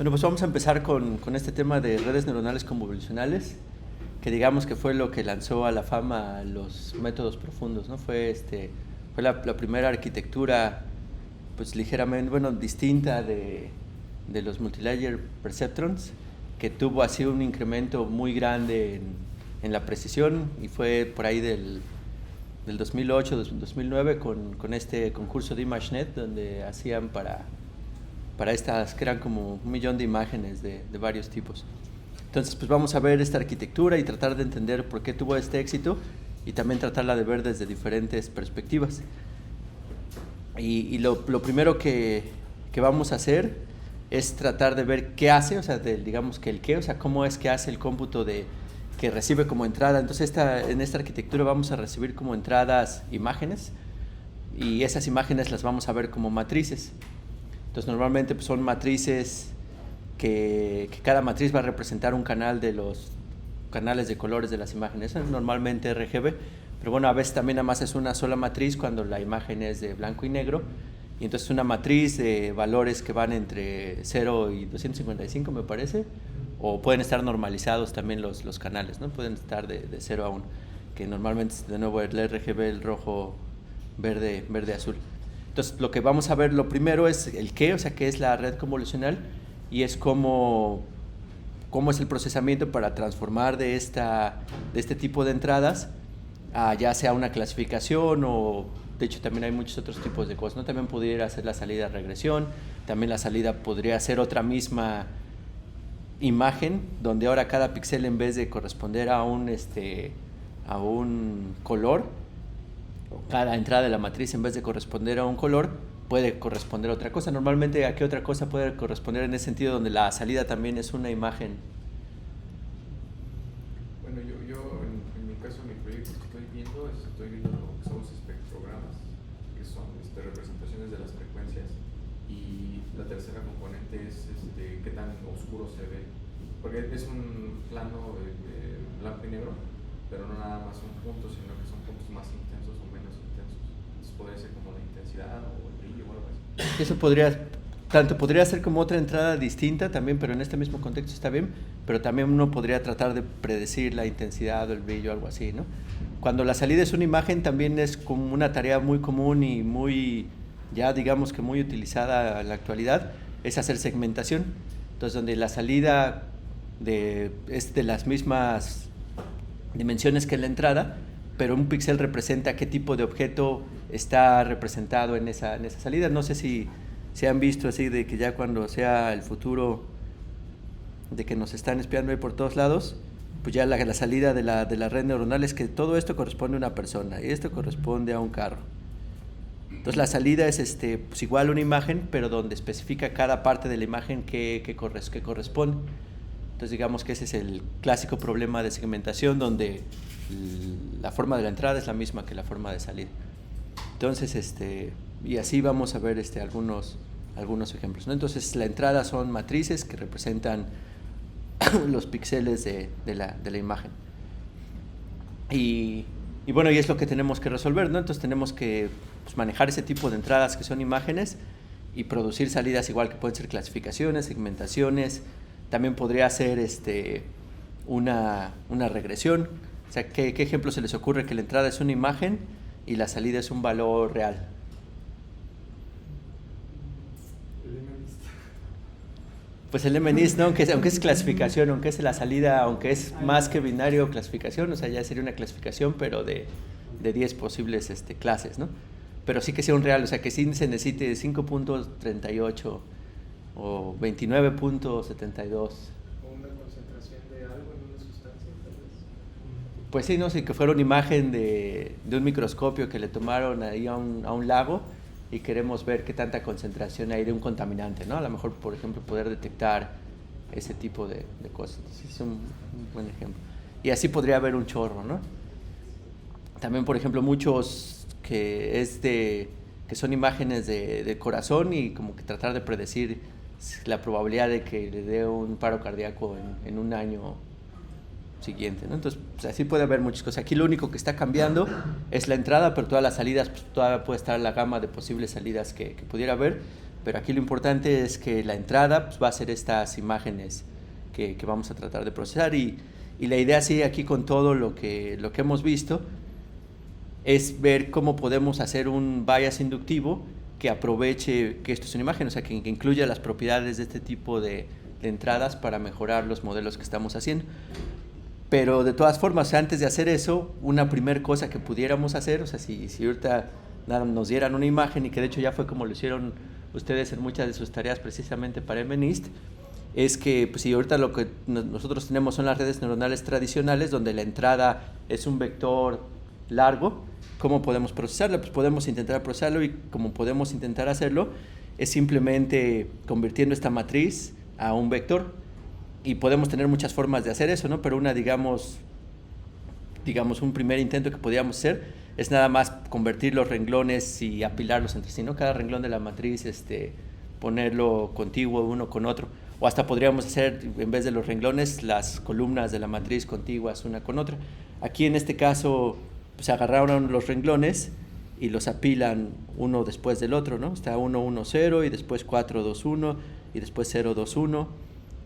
Bueno, pues vamos a empezar con este tema de redes neuronales convolucionales, que digamos que fue lo que lanzó a la fama los métodos profundos, ¿no? Fue la primera arquitectura, pues ligeramente, bueno, distinta de los multilayer perceptrons, que tuvo así un incremento muy grande en la precisión, y fue por ahí del 2008, 2009 con este concurso de ImageNet, donde hacían para estas que eran como 1 millón de imágenes de varios tipos. Entonces, pues vamos a ver esta arquitectura y tratar de entender por qué tuvo este éxito y también tratarla de ver desde diferentes perspectivas. Y lo primero que vamos a hacer es tratar de ver qué hace, o sea, digamos que el qué, o sea, cómo es que hace el cómputo que recibe como entrada. Entonces, en esta arquitectura vamos a recibir como entradas imágenes, y esas imágenes las vamos a ver como matrices. Entonces, normalmente pues, son matrices que cada matriz va a representar un canal de los canales de colores de las imágenes. Es normalmente RGB, pero bueno, a veces también nada más es una sola matriz cuando la imagen es de blanco y negro. Y entonces una matriz de valores que van entre 0 y 255, me parece, o pueden estar normalizados también los canales, ¿no? Pueden estar de 0 a 1, que normalmente es de nuevo el RGB, el rojo, verde, azul. Entonces, lo que vamos a ver lo primero es el qué, o sea, qué es la red convolucional, y es cómo es el procesamiento para transformar de este tipo de entradas a ya sea una clasificación, o de hecho también hay muchos otros tipos de cosas, ¿no? También pudiera ser la salida regresión, también la salida podría ser otra misma imagen, donde ahora cada píxel, en vez de corresponder a un color, cada entrada de la matriz, en vez de corresponder a un color, puede corresponder a otra cosa. Normalmente, ¿a qué otra cosa puede corresponder en ese sentido, donde la salida también es una imagen? Bueno, yo en mi caso, en mi proyecto que estoy viendo lo que son los espectrogramas, que son representaciones de las frecuencias, y la tercera componente es qué tan oscuro se ve, porque es un plano blanco y negro, pero no nada más un punto, sino que son puntos más intensos o menos intensos. Entonces podría ser como la intensidad o el brillo o algo así. Eso podría ser como otra entrada distinta también, pero en este mismo contexto está bien, pero también uno podría tratar de predecir la intensidad o el brillo, algo así, ¿no? Cuando la salida es una imagen, también es como una tarea muy común y muy, ya digamos que muy utilizada en la actualidad, es hacer segmentación. Entonces, donde la salida es de las mismas dimensiones que la entrada, pero un píxel representa qué tipo de objeto está representado en esa salida. No sé si se han visto así, de que ya cuando sea el futuro, de que nos están espiando ahí por todos lados, pues ya la salida de la red neuronal es que todo esto corresponde a una persona y esto corresponde a un carro. Entonces la salida es pues igual una imagen, pero donde especifica cada parte de la imagen que corresponde. Entonces digamos que ese es el clásico problema de segmentación, donde la forma de la entrada es la misma que la forma de salida. Entonces, y así vamos a ver algunos ejemplos, ¿no? Entonces, la entrada son matrices que representan los píxeles de la imagen. Y bueno, y es lo que tenemos que resolver, ¿no? Entonces, tenemos que pues, manejar ese tipo de entradas que son imágenes y producir salidas igual, que pueden ser clasificaciones, segmentaciones. También podría ser una regresión. O sea, ¿qué ejemplo se les ocurre? Que la entrada es una imagen y la salida es un valor real. El MNIST. Pues el MNIST, ¿no? aunque es clasificación, aunque es la salida, aunque es más que binario clasificación, o sea, ya sería una clasificación, pero de 10 posibles clases, ¿no? Pero sí que sea un real, o sea, que sí se necesite 5.38 o 29.72. Pues sí, no sé, que fuera una imagen de un microscopio que le tomaron ahí a un lago, y queremos ver qué tanta concentración hay de un contaminante, ¿no? A lo mejor, por ejemplo, poder detectar ese tipo de cosas. Entonces, es un buen ejemplo. Y así podría haber un chorro, ¿no? También, por ejemplo, muchos que son imágenes de corazón, y como que tratar de predecir la probabilidad de que le dé un paro cardíaco en un año siguiente, ¿no? Entonces, pues, así puede haber muchas cosas. Aquí lo único que está cambiando es la entrada, pero todas las salidas, pues todavía puede estar la gama de posibles salidas que pudiera haber, Pero aquí lo importante es que la entrada pues, va a ser estas imágenes que vamos a tratar de procesar y la idea sí aquí con todo lo que hemos visto es ver cómo podemos hacer un bias inductivo que aproveche que esto es una imagen, o sea, que incluya las propiedades de este tipo de entradas para mejorar los modelos que estamos haciendo. Pero de todas formas, antes de hacer eso, una primer cosa que pudiéramos hacer, o sea, si ahorita nos dieran una imagen, y que de hecho ya fue como lo hicieron ustedes en muchas de sus tareas precisamente para MNIST, es que pues, si ahorita lo que nosotros tenemos son las redes neuronales tradicionales, donde la entrada es un vector largo, ¿cómo podemos procesarlo? Pues podemos intentar procesarlo y como podemos intentar hacerlo es simplemente convirtiendo esta matriz a un vector y podemos tener muchas formas de hacer eso, ¿no? Pero una, digamos un primer intento que podríamos hacer es nada más convertir los renglones y apilarlos entre sí, ¿no? Cada renglón de la matriz ponerlo contiguo uno con otro. O hasta podríamos hacer, en vez de los renglones, las columnas de la matriz contiguas una con otra. Aquí en este caso, pues agarraron los renglones y los apilan uno después del otro, ¿no? Está 1, 1, 0 y después 4, 2, 1 y después 0, 2, 1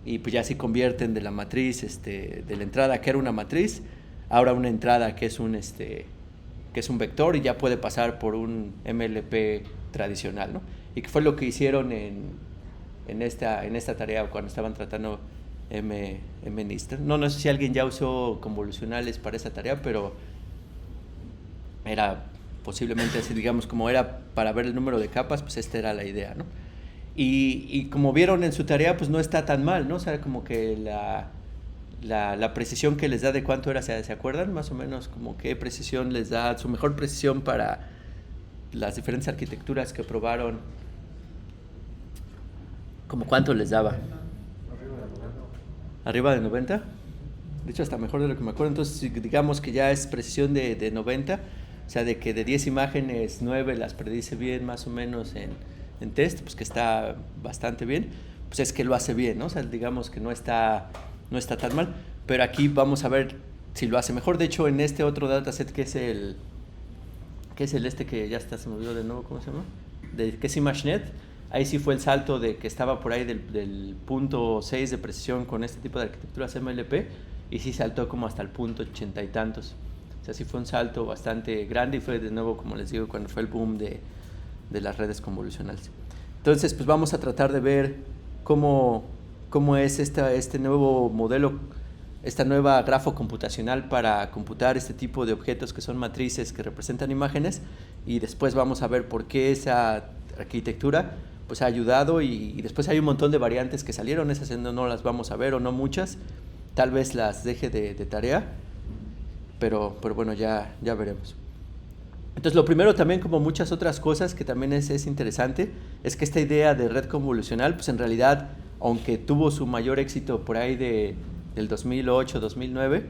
y pues ya se convierten de la matriz, de la entrada que era una matriz, ahora una entrada que es un vector y ya puede pasar por un MLP tradicional, ¿no? Y que fue lo que hicieron en esta tarea cuando estaban tratando MNIST. No sé si alguien ya usó convolucionales para esa tarea, pero era posiblemente así, digamos, como era para ver el número de capas, pues esta era la idea, ¿no? Y como vieron en su tarea, pues no está tan mal, ¿no? O sea, como que la precisión que les da de cuánto era, ¿se acuerdan? Más o menos como qué precisión les da, su mejor precisión para las diferentes arquitecturas que probaron, ¿como cuánto les daba? ¿Arriba de 90? De hecho, hasta mejor de lo que me acuerdo. Entonces, digamos que ya es precisión de 90, o sea, de que de 10 imágenes, 9 las predice bien más o menos en test, pues que está bastante bien, pues es que lo hace bien, ¿no? O sea, digamos que no está tan mal, pero aquí vamos a ver si lo hace mejor. De hecho, en este otro dataset que es el que ya está, se me olvidó de nuevo, ¿cómo se llama? Que es ImageNet, ahí sí fue el salto de que estaba por ahí del punto 6 de precisión con este tipo de arquitecturas MLP, y sí saltó como hasta el punto 80 y tantos. O sea, sí fue un salto bastante grande y fue de nuevo, como les digo, cuando fue el boom de las redes convolucionales. Entonces, pues vamos a tratar de ver cómo es este nuevo modelo, esta nueva grafo computacional para computar este tipo de objetos que son matrices que representan imágenes, y después vamos a ver por qué esa arquitectura pues ha ayudado, y después hay un montón de variantes que salieron, esas no las vamos a ver o no muchas, tal vez las deje de tarea, pero bueno, ya veremos. Entonces, lo primero también, como muchas otras cosas que también es interesante, es que esta idea de red convolucional, pues en realidad, aunque tuvo su mayor éxito por ahí del 2008, 2009,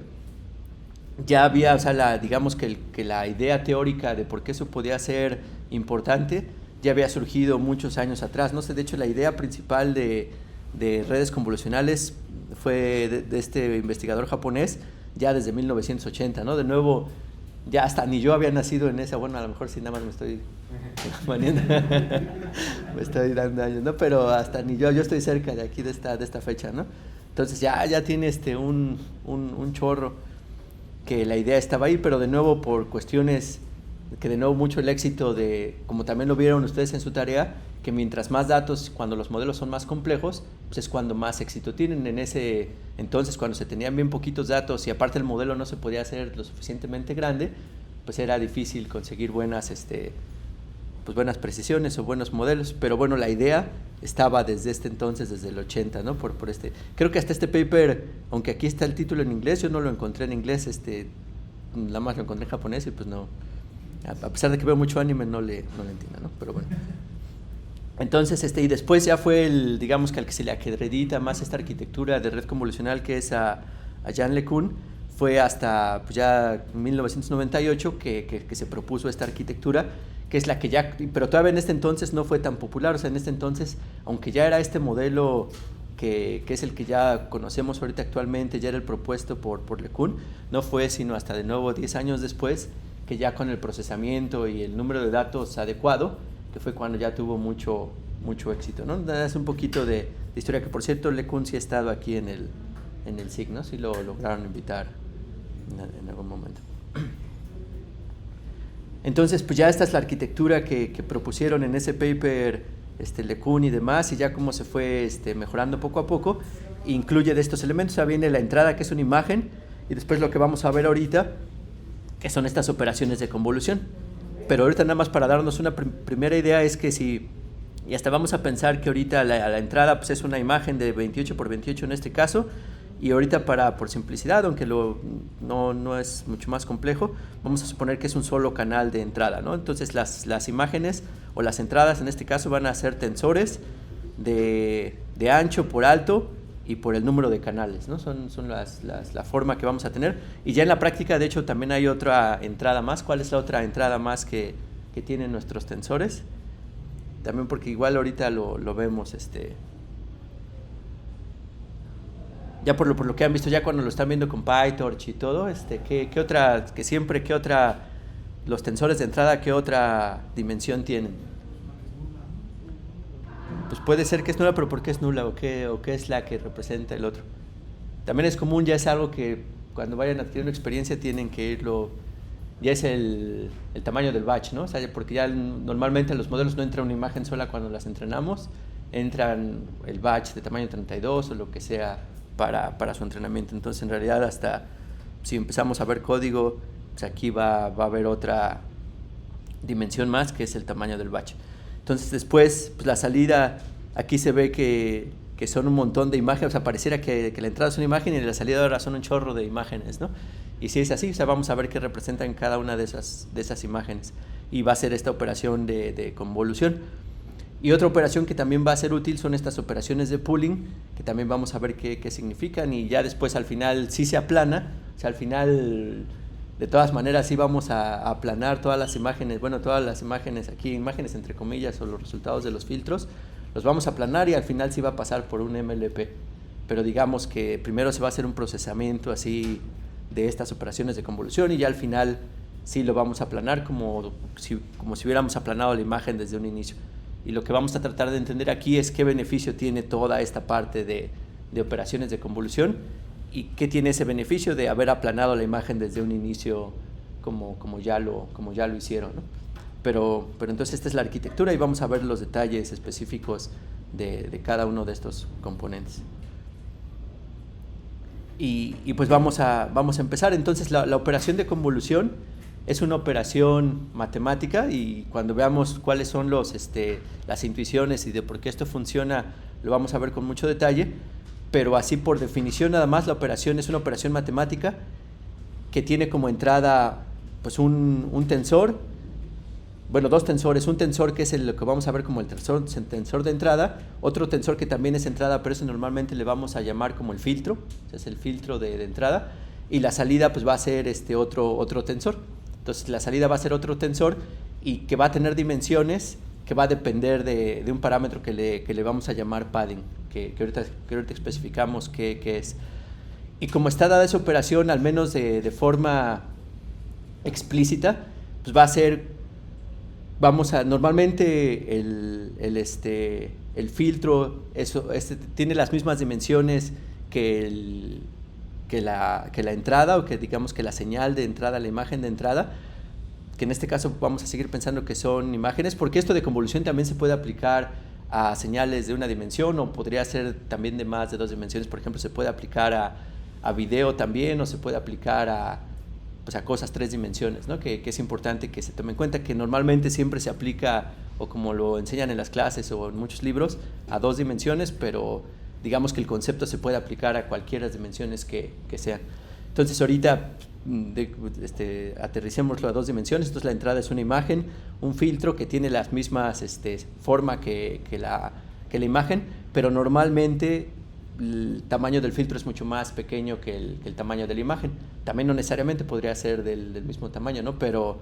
ya había, o sea, digamos que la idea teórica de por qué eso podía ser importante ya había surgido muchos años atrás. No sé, de hecho, la idea principal de redes convolucionales fue de este investigador japonés ya desde 1980, ¿no? De nuevo, ya hasta ni yo había nacido en esa, bueno, a lo mejor sí, nada más me estoy poniendo, me estoy dando años, ¿no? Pero hasta ni yo estoy cerca de aquí de esta fecha, ¿no? Entonces ya tiene un chorro que la idea estaba ahí, pero de nuevo por cuestiones que de nuevo mucho el éxito como también lo vieron ustedes en su tarea, que mientras más datos, cuando los modelos son más complejos, pues es cuando más éxito tienen. En ese entonces, cuando se tenían bien poquitos datos y aparte el modelo no se podía hacer lo suficientemente grande, pues era difícil conseguir buenas precisiones o buenos modelos. Pero bueno, la idea estaba desde este entonces, desde el 80, ¿no? Creo que hasta este paper, aunque aquí está el título en inglés, yo no lo encontré en inglés, nada más lo encontré en japonés y pues no, a pesar de que veo mucho anime, no le entiendo, ¿no? Pero bueno. Entonces, y después ya fue digamos que al que se le acredita más esta arquitectura de red convolucional, que es a Yann LeCun, fue hasta pues ya 1998 que se propuso esta arquitectura, que es la que ya, pero todavía en este entonces no fue tan popular. O sea, en este entonces, aunque ya era este modelo que es el que ya conocemos ahorita actualmente, ya era el propuesto por LeCun, no fue sino hasta de nuevo 10 años después, que ya con el procesamiento y el número de datos adecuado, que fue cuando ya tuvo mucho mucho éxito, ¿no? Es un poquito de historia, que por cierto LeCun sí ha estado aquí en el SIG, ¿no? Sí lo lograron invitar en algún momento. Entonces, pues ya esta es la arquitectura que propusieron en ese paper LeCun y demás, y ya cómo se fue mejorando poco a poco. Incluye de estos elementos, ya viene la entrada, que es una imagen, y después lo que vamos a ver ahorita, que son estas operaciones de convolución. Pero ahorita nada más para darnos una primera idea es que si, y hasta vamos a pensar que ahorita la entrada pues es una imagen de 28 por 28 en este caso, y ahorita por simplicidad, aunque no es mucho más complejo, vamos a suponer que es un solo canal de entrada, ¿no? Entonces las imágenes o las entradas en este caso van a ser tensores de ancho por alto y por el número de canales, ¿no? Son la forma que vamos a tener. Y ya en la práctica, de hecho, también hay otra entrada más. ¿Cuál es la otra entrada más que tienen nuestros tensores? También porque igual ahorita lo vemos, ya por lo que han visto, ya cuando lo están viendo con PyTorch y todo, ¿qué otra, los tensores de entrada, qué otra dimensión tienen? Pues puede ser que es nula, pero ¿por qué es nula? ¿O qué es la que representa el otro? También es común, ya es algo que cuando vayan adquiriendo experiencia tienen que irlo, ya es el tamaño del batch, ¿no? O sea, porque ya normalmente en los modelos no entra una imagen sola cuando las entrenamos, entran el batch de tamaño 32 o lo que sea para su entrenamiento. Entonces, en realidad, hasta si empezamos a ver código, pues aquí va a haber otra dimensión más, que es el tamaño del batch. Entonces, después, pues la salida, aquí se ve que son un montón de imágenes. O sea, pareciera que la entrada es una imagen y la salida ahora son un chorro de imágenes, ¿no? Y si es así, o sea, vamos a ver qué representan cada una de esas imágenes. Y va a ser esta operación de convolución. Y otra operación que también va a ser útil son estas operaciones de pooling, que también vamos a ver qué significan, y ya después al final sí se aplana. O sea, al final de todas maneras sí vamos a aplanar todas las imágenes, aquí, imágenes entre comillas, o los resultados de los filtros, los vamos a aplanar y al final sí va a pasar por un MLP. Pero digamos que primero se va a hacer un procesamiento así de estas operaciones de convolución, y ya al final sí lo vamos a aplanar como si hubiéramos aplanado la imagen desde un inicio. Y lo que vamos a tratar de entender aquí es qué beneficio tiene toda esta parte de operaciones de convolución, y qué tiene ese beneficio de haber aplanado la imagen desde un inicio como ya lo hicieron, ¿no? Pero entonces esta es la arquitectura, y vamos a ver los detalles específicos de cada uno de estos componentes. Y pues vamos a empezar. Entonces la operación de convolución es una operación matemática, y cuando veamos cuáles son las intuiciones y de por qué esto funciona, lo vamos a ver con mucho detalle. Pero así por definición nada más, la operación es una operación matemática que tiene como entrada pues un tensor, bueno, dos tensores, un tensor que es lo que vamos a ver como el tensor de entrada, otro tensor que también es entrada, pero eso normalmente le vamos a llamar como el filtro, o sea, es el filtro de entrada, y la salida pues va a ser otro tensor. Entonces la salida va a ser otro tensor, y que va a tener dimensiones que va a depender de un parámetro que le vamos a llamar padding, que ahorita especificamos qué es. Y como está dada esa operación, al menos de forma explícita, pues va a ser, normalmente el filtro tiene las mismas dimensiones que la entrada, o que digamos que la señal de entrada, la imagen de entrada, que en este caso vamos a seguir pensando que son imágenes, porque esto de convolución también se puede aplicar a señales de una dimensión, o podría ser también de más de dos dimensiones. Por ejemplo, se puede aplicar a video también, o se puede aplicar a cosas tres dimensiones, ¿no? Que es importante que se tome en cuenta que normalmente siempre se aplica, o como lo enseñan en las clases o en muchos libros, a dos dimensiones, pero digamos que el concepto se puede aplicar a cualquiera de las dimensiones que sean. Entonces ahorita aterricémoslo a dos dimensiones. Entonces la entrada es una imagen, un filtro que tiene las mismas forma que la imagen, pero normalmente el tamaño del filtro es mucho más pequeño que el tamaño de la imagen. También no necesariamente podría ser del mismo tamaño, ¿no? Pero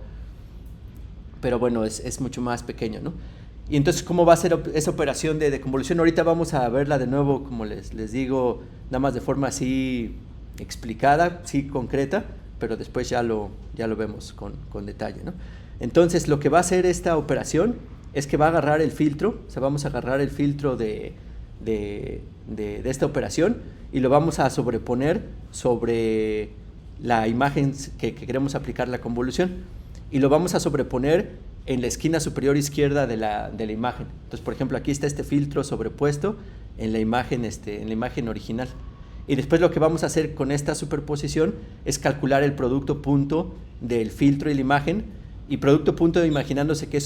bueno, es mucho más pequeño, ¿no? Y entonces, ¿cómo va a ser esa operación de convolución? Ahorita vamos a verla de nuevo, como les digo, nada más de forma así explicada, sí concreta, pero después ya lo vemos con detalle, ¿no? Entonces, lo que va a hacer esta operación es que va a agarrar el filtro, o sea, vamos a agarrar el filtro de esta operación y lo vamos a sobreponer sobre la imagen que queremos aplicar la convolución, y lo vamos a sobreponer en la esquina superior izquierda de la imagen. Entonces, por ejemplo, aquí está este filtro sobrepuesto en la imagen original. Y después lo que vamos a hacer con esta superposición es calcular el producto punto del filtro y la imagen, y producto punto imaginándose que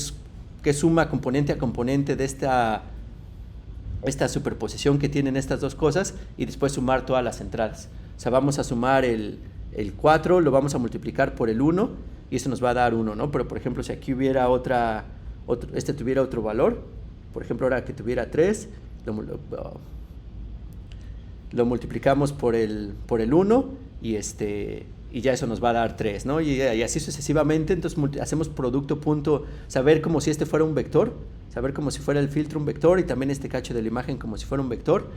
suma componente a componente de esta superposición que tienen estas dos cosas, y después sumar todas las entradas. O sea, vamos a sumar el 4, lo vamos a multiplicar por el 1, y eso nos va a dar 1, ¿no? Pero, por ejemplo, si aquí hubiera tuviera otro valor, por ejemplo, ahora que tuviera 3, lo multiplicamos por el 1, y ya eso nos va a dar 3, ¿no? Y así sucesivamente. Entonces hacemos producto punto, saber como si este fuera un vector, saber como si fuera el filtro un vector, y también este cacho de la imagen como si fuera un vector,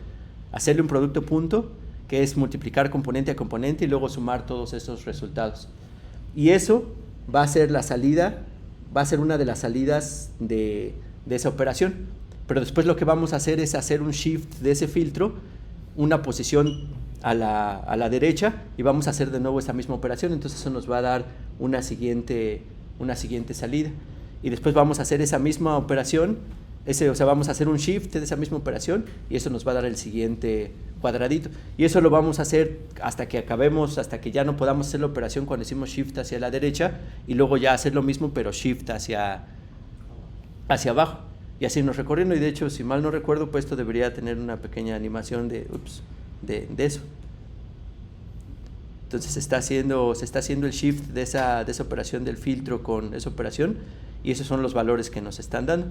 hacerle un producto punto, que es multiplicar componente a componente y luego sumar todos esos resultados. Y eso va a ser la salida, va a ser una de las salidas de esa operación. Pero después lo que vamos a hacer es hacer un shift de ese filtro, una posición a la derecha, y vamos a hacer de nuevo esa misma operación. Entonces eso nos va a dar una siguiente salida. Y después vamos a hacer esa misma operación, o sea, vamos a hacer un shift de esa misma operación, y eso nos va a dar el siguiente cuadradito. Y eso lo vamos a hacer hasta que acabemos, hasta que ya no podamos hacer la operación cuando hicimos shift hacia la derecha, y luego ya hacer lo mismo pero shift hacia abajo. Y así nos recorriendo, y de hecho, si mal no recuerdo, pues esto debería tener una pequeña animación de eso. Entonces se está haciendo el shift de esa operación del filtro con esa operación, y esos son los valores que nos están dando.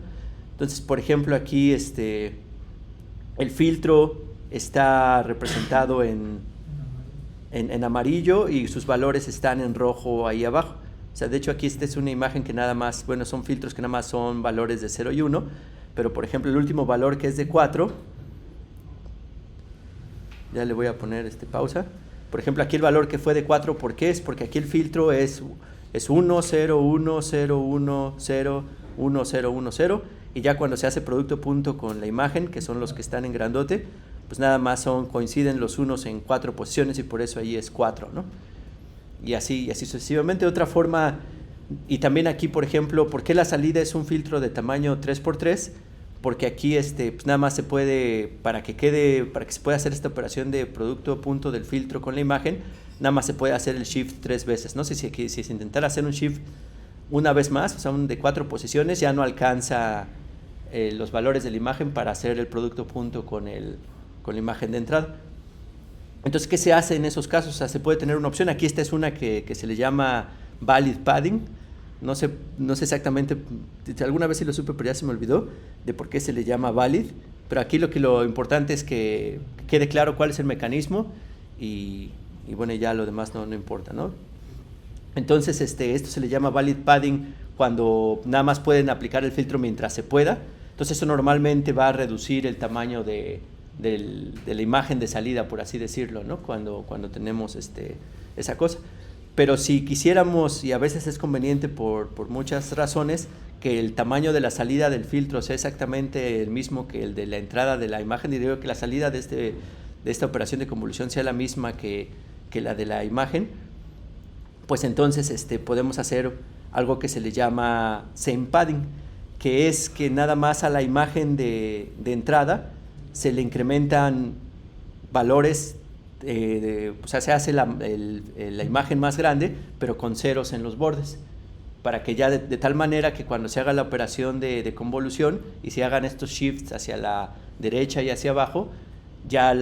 Entonces, por ejemplo, aquí el filtro está representado en amarillo, y sus valores están en rojo ahí abajo. O sea, de hecho aquí esta es una imagen que nada más, bueno, son filtros que nada más son valores de 0 y 1, pero por ejemplo el último valor, que es de 4, ya le voy a poner pausa. Por ejemplo, aquí el valor que fue de 4, ¿por qué? Es porque aquí el filtro es 1, 0, 1, 0, 1, 0, 1, 0, 1, 0, y ya cuando se hace producto punto con la imagen, que son los que están en grandote, pues nada más coinciden los unos en 4 posiciones, y por eso ahí es 4, ¿no? Y así sucesivamente. Otra forma, y también aquí, por ejemplo, ¿por qué la salida es un filtro de tamaño 3x3? Porque aquí pues nada más se puede, para que se pueda hacer esta operación de producto punto del filtro con la imagen, nada más se puede hacer el shift 3 veces, ¿no? Si se intentara hacer un shift una vez más, o sea, de 4 posiciones, ya no alcanza los valores de la imagen para hacer el producto punto con la imagen de entrada. Entonces, ¿qué se hace en esos casos? O sea, se puede tener una opción. Aquí esta es una que se le llama valid padding. No sé exactamente, alguna vez sí lo supe, pero ya se me olvidó de por qué se le llama valid. Pero aquí lo importante es que quede claro cuál es el mecanismo, y bueno, ya lo demás no importa, ¿no? Entonces, esto se le llama valid padding cuando nada más pueden aplicar el filtro mientras se pueda. Entonces, eso normalmente va a reducir el tamaño de la imagen de salida, por así decirlo, ¿no? Cuando tenemos esa cosa. Pero si quisiéramos, y a veces es conveniente por muchas razones, que el tamaño de la salida del filtro sea exactamente el mismo que el de la entrada de la imagen, y digo que la salida de esta operación de convolución sea la misma que la de la imagen, pues entonces podemos hacer algo que se le llama same padding, que es que nada más a la imagen de entrada se le incrementan valores, o sea, se hace la imagen más grande, pero con ceros en los bordes, para que ya de tal manera que cuando se haga la operación de convolución y se hagan estos shifts hacia la derecha y hacia abajo, ya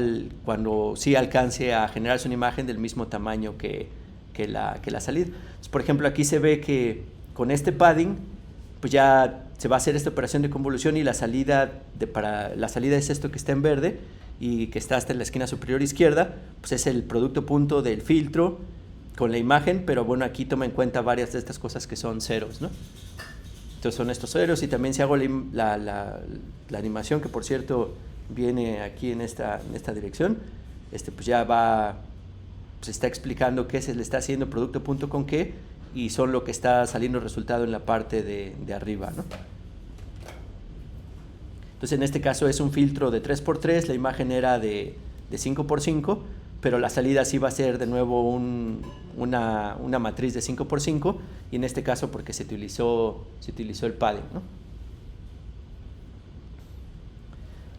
cuando sí alcance a generarse una imagen del mismo tamaño que la salida. Entonces, por ejemplo, aquí se ve que con este padding, pues ya se va a hacer esta operación de convolución, y la salida es esto que está en verde y que está hasta en la esquina superior izquierda, pues es el producto punto del filtro con la imagen, pero bueno, aquí toma en cuenta varias de estas cosas que son ceros, ¿no? Entonces son estos ceros, y también si hago la animación, que por cierto viene aquí en esta dirección, pues ya pues está explicando qué se le está haciendo producto punto con qué, y son lo que está saliendo resultado en la parte de arriba, ¿no? Entonces en este caso es un filtro de 3x3, la imagen era de 5x5, pero la salida sí va a ser de nuevo una matriz de 5x5, y en este caso porque se utilizó el padding, ¿no?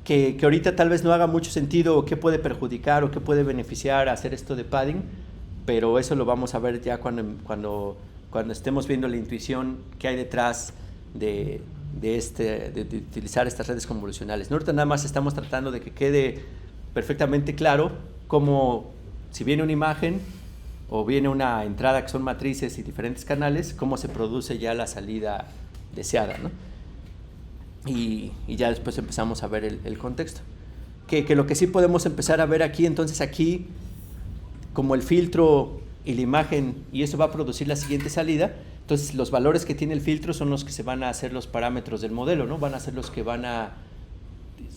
Que ahorita tal vez no haga mucho sentido, o qué puede perjudicar o qué puede beneficiar hacer esto de padding, pero eso lo vamos a ver ya cuando estemos viendo la intuición que hay detrás de utilizar estas redes convolucionales. Ahorita nada más estamos tratando de que quede perfectamente claro cómo, si viene una imagen o viene una entrada que son matrices y diferentes canales, cómo se produce ya la salida deseada, ¿no? Y ya después empezamos a ver el contexto. Que lo que sí podemos empezar a ver aquí, entonces aquí, como el filtro y la imagen, y eso va a producir la siguiente salida, entonces los valores que tiene el filtro son los que se van a hacer los parámetros del modelo, ¿no? Van a ser los que van a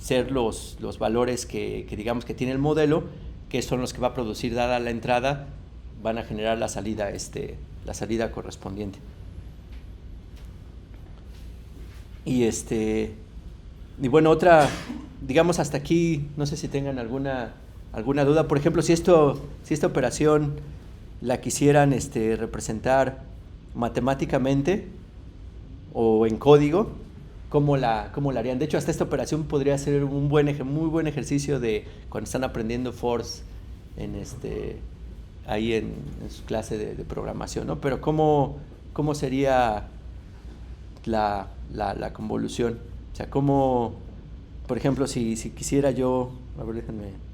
ser los valores que digamos que tiene el modelo, que son los que va a producir, dada la entrada, van a generar la salida correspondiente. Y bueno, otra, digamos hasta aquí, no sé si tengan alguna duda. Por ejemplo, si esta operación la quisieran representar matemáticamente o en código, ¿cómo la harían? De hecho, hasta esta operación podría ser un muy buen ejercicio de cuando están aprendiendo force ahí en su clase de programación, ¿no? Pero ¿cómo sería la convolución? O sea, ¿cómo, por ejemplo, si quisiera yo, a ver, déjenme.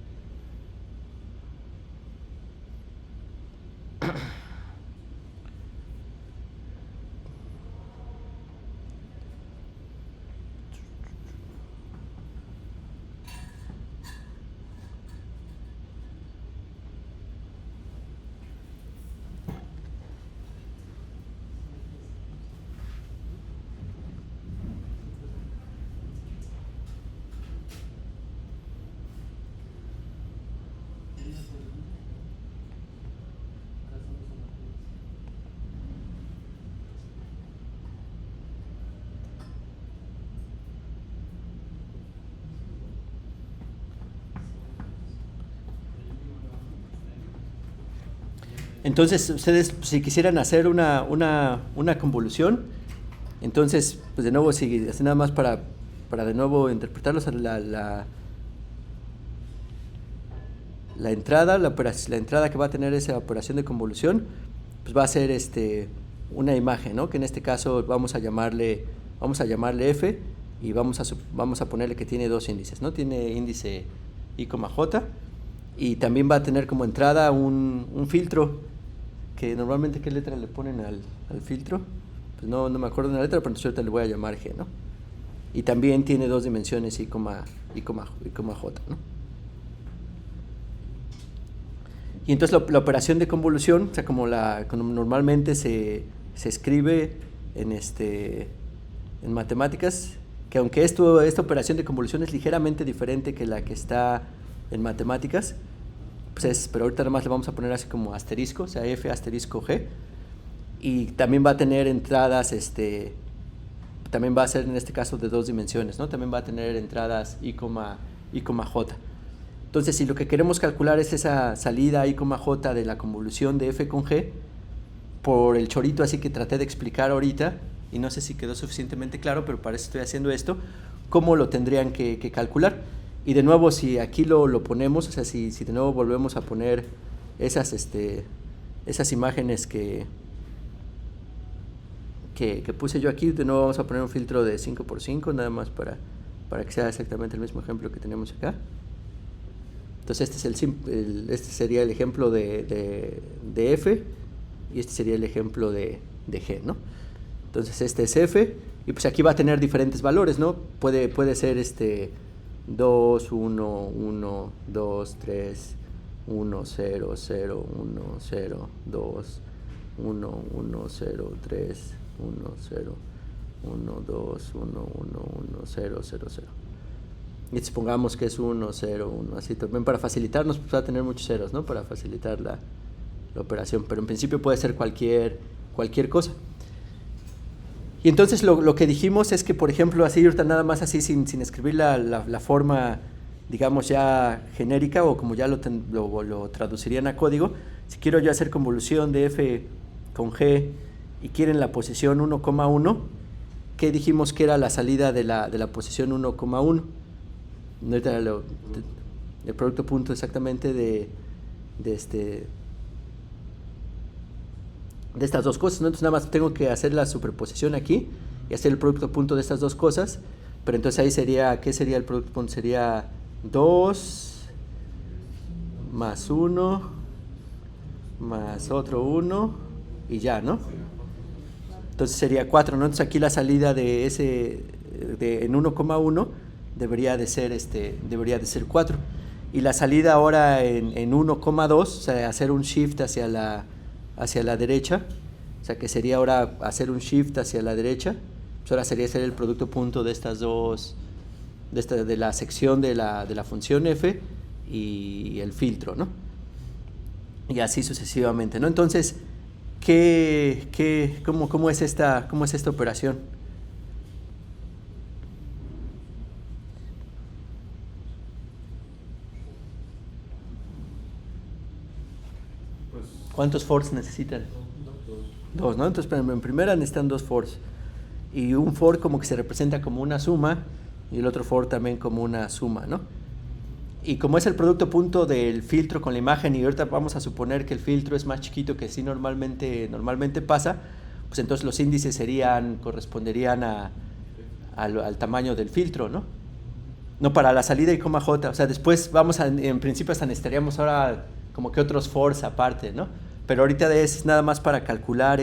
Entonces, ustedes, si quisieran hacer una convolución, entonces, pues de nuevo, si así nada más para de nuevo interpretarlos, la entrada, la entrada que va a tener esa operación de convolución, pues va a ser una imagen, ¿no? Que en este caso vamos a llamarle F, y vamos a ponerle que tiene dos índices, ¿no? Tiene índice I, J, y también va a tener como entrada un filtro, que normalmente, ¿qué letra le ponen al filtro? Pues no me acuerdo de la letra, pero entonces ahorita le voy a llamar G, ¿no? Y también tiene dos dimensiones, I, J, ¿no? Y entonces la operación de convolución, o sea, como normalmente se escribe en matemáticas, que aunque esta operación de convolución es ligeramente diferente que la que está en matemáticas, pues pero ahorita nada más le vamos a poner así como asterisco, o sea, F asterisco G, y también va a tener entradas, también va a ser en este caso de dos dimensiones, ¿no? También va a tener entradas I, J. Entonces, si lo que queremos calcular es esa salida I, J de la convolución de F con G, por el chorito así que traté de explicar ahorita, y no sé si quedó suficientemente claro, pero para eso estoy haciendo esto, ¿cómo lo tendrían que calcular? Y de nuevo, si aquí lo ponemos, o sea, si de nuevo volvemos a poner esas imágenes que puse yo aquí, de nuevo vamos a poner un filtro de 5x5, nada más para que sea exactamente el mismo ejemplo que tenemos acá. Entonces este sería el ejemplo de F, y este sería el ejemplo de G, ¿no? Entonces este es F, y pues aquí va a tener diferentes valores, ¿no? Puede ser 2, 1, 1, 2, 3, 1, 0, 0, 1, 0, 2, 1, 1, 0, 3, 1, 0, 1, 2, 1, 1, 1, 0, 0, 0. Y supongamos que es 1, 0, 1, así también para facilitarnos, pues va a tener muchos ceros, ¿no? Para facilitar la operación, pero en principio puede ser cualquier cosa. Y entonces lo que dijimos es que, por ejemplo, así ahorita nada más así sin escribir la forma, digamos, ya genérica o como ya lo traducirían a código, si quiero yo hacer convolución de f con g y quieren la posición 1,1, ¿qué dijimos que era la salida de la posición 1,1? Ahorita el producto punto exactamente de estas dos cosas, ¿no? Entonces nada más tengo que hacer la superposición aquí y hacer el producto punto de estas dos cosas, pero entonces ahí sería, ¿qué sería el producto punto? Sería 2 más 1 más otro 1 y ya, ¿no? Entonces sería 4, ¿no? Entonces aquí la salida de ese en 1,1 debería de ser 4. Y la salida ahora en 1,2, o sea, hacer un shift hacia la derecha, o sea que sería ahora hacer un shift hacia la derecha, pues ahora sería hacer el producto punto de estas dos, de la sección de la función f y el filtro, ¿no? Y así sucesivamente, ¿no? Entonces, ¿cómo es esta operación? ¿Cuántos fors necesitan? Dos, ¿no? Entonces, en primera necesitan 2 fors. Y un for como que se representa como una suma y el otro for también como una suma, ¿no? Y como es el producto punto del filtro con la imagen, y ahorita vamos a suponer que el filtro es más chiquito que sí normalmente pasa, pues entonces los índices corresponderían al tamaño del filtro, ¿no? No para la salida y coma j, o sea, después en principio hasta necesitaríamos ahora como que otros fors aparte, ¿no? Pero ahorita es nada más para calcular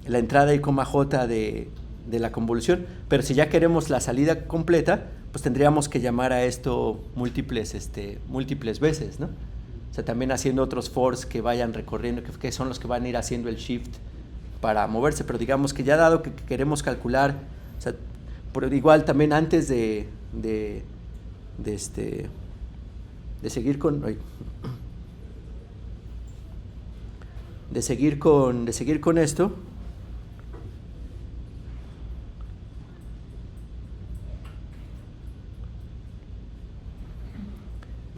la entrada y coma j de la convolución, pero si ya queremos la salida completa, pues tendríamos que llamar a esto múltiples veces, ¿no? O sea, también haciendo otros fors que vayan recorriendo, que son los que van a ir haciendo el shift para moverse, pero digamos que ya dado que queremos calcular, o sea, por igual también antes de seguir con esto,